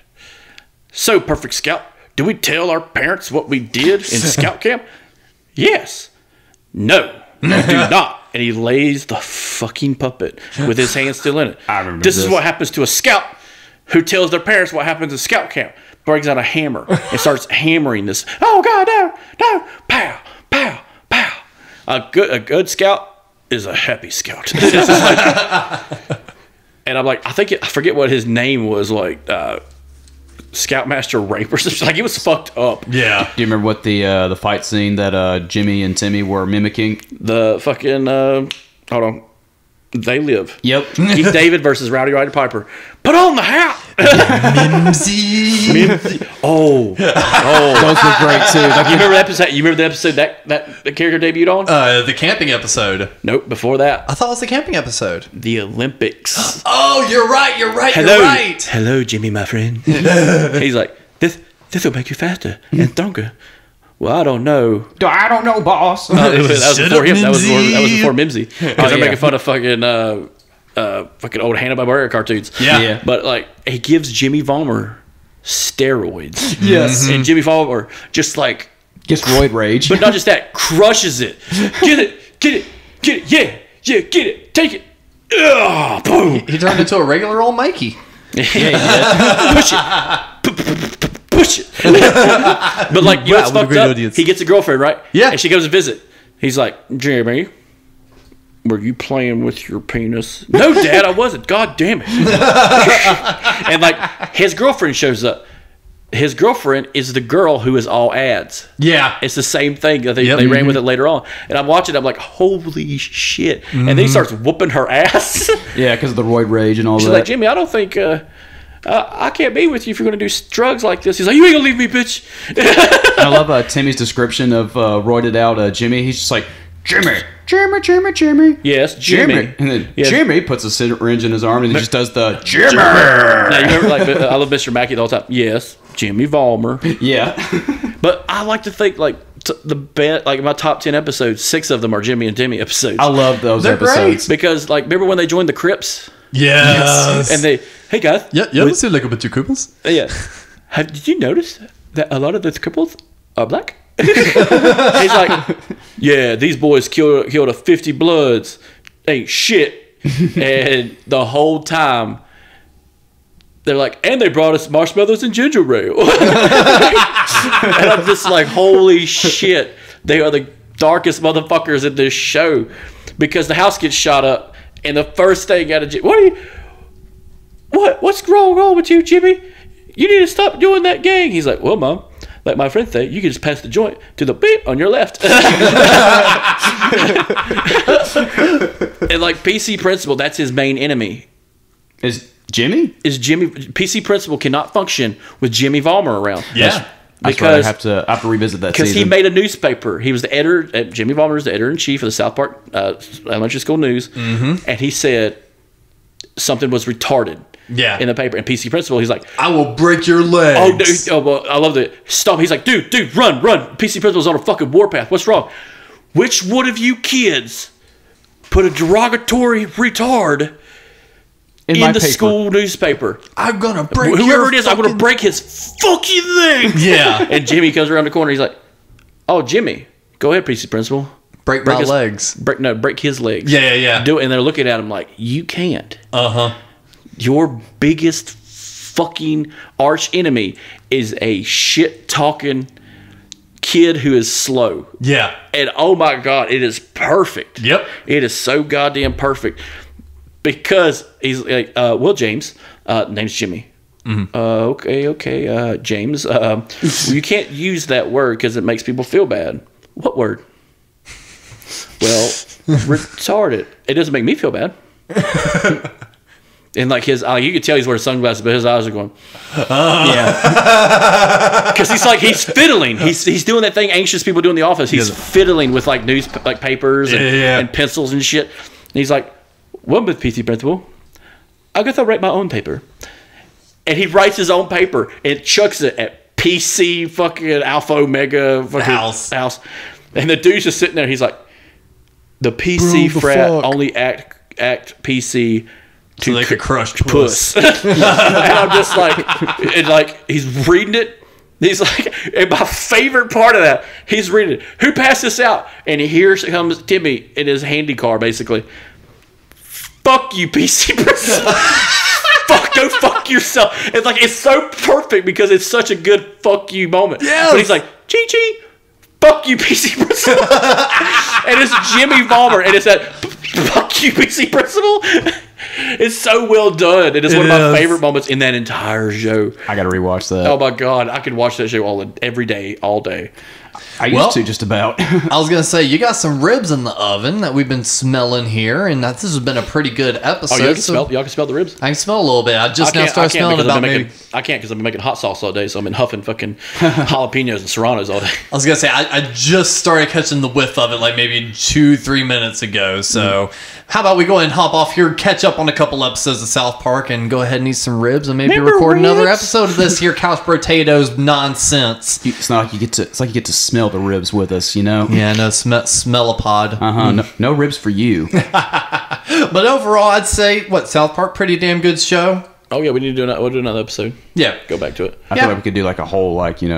So perfect scout. Do we tell our parents what we did in scout camp? Yes. No, do not." And he lays the fucking puppet with his hand still in it. I remember this is what happens to a scout who tells their parents what happens in scout camp. Brings out a hammer and starts hammering this. Oh God, no, pow, pow, pow. A good scout is a happy scout. And I'm like, I forget what his name was, like Scoutmaster Rape or something. Like, it was fucked up. Yeah. Do you remember what the fight scene that Jimmy and Timmy were mimicking? The fucking hold on. They Live. Yep. Keith David versus Rowdy Roddy Piper. Put on the hat. Mimsy. Oh. Those were great too. You remember the episode that the character debuted on? The camping episode. Nope. Before that, I thought it was the camping episode. The Olympics. Oh, you're right. Hello. You're right. Hello, Jimmy, my friend. He's like, this will make you faster and stronger. Well, I don't know. I don't know, boss. That was before him. That was before Mimsy. Because they're making fun of fucking old Hanna-Barbera cartoons. Yeah. But like, he gives Jimmy Vollmer steroids. Yes. And Jimmy Vollmer just like gets roid rage. But not just that, crushes it. Get it. Yeah, get it. Take it. Ugh, boom. He turned into a regular old Mikey. Yeah, he did. Push it. Push it. But like, you know what's fucked up? He gets a girlfriend, right? Yeah. And she goes to visit. He's like, Jimmy, were you playing with your penis? No, Dad, I wasn't. God damn it. And like, his girlfriend shows up. His girlfriend is the girl who is all ads. Yeah. It's the same thing. They ran with it later on. And I'm watching, I'm like, holy shit. And then he starts whooping her ass. Yeah, because of the roid rage and all that. She's like, Jimmy, I don't think... I can't be with you if you're going to do drugs like this. He's like, you ain't going to leave me, bitch. I love Timmy's description of roided out Jimmy. He's just like, Jimmy. Yes, Jimmy. And then Jimmy puts a syringe in his arm and he just does the Jimmy. Now, you remember, like, I love Mr. Mackey the whole time. Yes, Jimmy Vollmer. Yeah. But I like to think, like, the best, like, my top 10 episodes, 6 of them are Jimmy and Timmy episodes. I love those episodes. Great. Because, like, remember when they joined the Crips? Yes. And they, hey guys. Yeah, let's see like a bit of cripples. Yeah. Did you notice that a lot of the cripples are black? He's like, yeah, these boys killed a 50 Bloods. Ain't shit. And the whole time, they're like, and they brought us marshmallows and ginger ale. And I'm just like, holy shit. They are the darkest motherfuckers in this show. Because the house gets shot up. And the first thing out of what's wrong with you, Jimmy? You need to stop doing that gang. He's like, well, Mom, like my friend said, you can just pass the joint to the beep on your left. And like PC Principal, that's his main enemy. Is Jimmy? Is Jimmy PC Principal cannot function with Jimmy Vollmer around. Yeah. Because I have to revisit that because season. he made a newspaper. He was the editor. Jimmy Vollmer is the editor in chief of the South Park Elementary School News, and he said something was retarded. Yeah. In the paper, and PC Principal, he's like, I will break your legs. "Oh, dude, oh, well, I love it. Stop!" He's like, "Dude, run! PC Principal's on a fucking warpath. What's wrong? Which one of you kids put a derogatory retard in the my paper. school newspaper? I'm gonna break Whoever it is, I'm gonna break his fucking thing." Yeah. And Jimmy comes around the corner. He's like, "Oh, Jimmy, go ahead, PC Principal. Break my his legs. Break his legs. Yeah. Do it." And they're looking at him like, "You can't. Uh-huh. Your biggest fucking arch enemy is a shit talking kid who is slow." Yeah. And oh my God, it is perfect. Yep. It is so goddamn perfect because he's like, "Well, James, name's Jimmy." Okay, James. Well, you can't use that word because it makes people feel bad. What word? Well, retarded. It doesn't make me feel bad. And like his, you could tell he's wearing sunglasses, but his eyes are going, Yeah. because he's fiddling. He's doing that thing anxious people do in the office. He's fiddling with like papers and pencils and shit. And he's like, "Well, with PC Principal, I guess I'll write my own paper." And he writes his own paper and chucks it at PC fucking Alpha Omega fucking House. And the dude's just sitting there. He's like, "The PC frat only act PC." So they could crush puss. And I'm just like, he's reading it. He's like, and my favorite part of that, he's reading it. Who passed this out? And here comes Timmy in his handy car, basically. "Fuck you, PC Principal." Go fuck yourself. It's like, it's so perfect because it's such a good fuck you moment. Yes. But he's like, "Chi, fuck you, PC Principal." And it's Jimmy Vollmer, and it's that, "Fuck you, PC Principal." It's so well done. It is one of my favorite moments in that entire show. I got to rewatch that. Oh my God, I could watch that show every day, all day. I used to just about. I was gonna say, you got some ribs in the oven that we've been smelling here, and this has been a pretty good episode. Oh, y'all can smell the ribs? I can smell a little bit. I just now started smelling about maybe. I can't because I've been making hot sauce all day, so I've been huffing fucking jalapenos and serranos all day. I was gonna say I just started catching the whiff of it like maybe 2-3 minutes ago. So how about we go ahead and hop off here, catch up on a couple episodes of South Park, and go ahead and eat some ribs, and maybe record another episode of this here Couch Brotatoes nonsense. It's not like you get to. It's like you get to smell the ribs with us, you know. Yeah, no smell a pod. No ribs for you. But overall, I'd say South Park, pretty damn good show. Oh yeah, we'll do another episode. Yeah, Go back to it. I feel like we could do like a whole we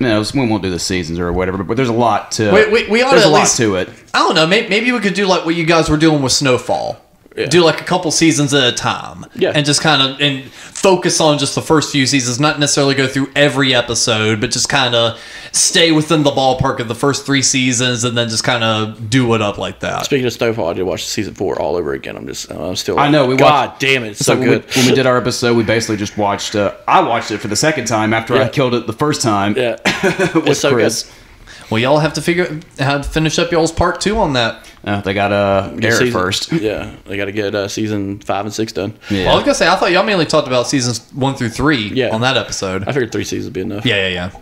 won't do the seasons or whatever, but there's a lot to. We ought there's to a at lot least to it. I don't know. Maybe we could do like what you guys were doing with Snowfall. Yeah. Do like a couple seasons at a time. Yeah. And just kind of focus on just the first few seasons, not necessarily go through every episode, but just kind of stay within the ballpark of the first 3 seasons and then just kind of do it up like that. Speaking of Snowfall, I did watch season 4 all over again. I'm still. I know. God damn it, it's so good. When we did our episode, we basically just watched. I watched it for the second time after I killed it the first time. Yeah, with it's so Chris. good. Well, y'all have to figure out how to finish up y'all's part 2 on that. They got air it first. Yeah, they got to get season 5 and 6 done. Yeah. Well, I was gonna say I thought y'all mainly talked about seasons 1 through 3 on that episode. I figured 3 seasons would be enough. Yeah.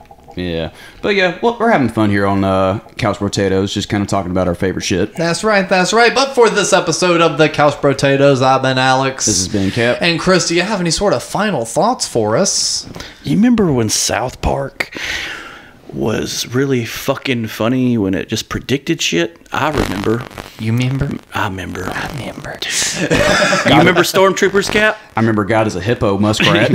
But yeah, well, we're having fun here on Couch Brotatoes, just kind of talking about our favorite shit. That's right. But for this episode of the Couch Brotatoes, I've been Alex. This has been Cap. And Chris, do you have any sort of final thoughts for us? You remember when South Park was really fucking funny when it just predicted shit? I remember. You remember? I remember. remember. You remember Stormtroopers, Cap? I remember God is a hippo muskrat.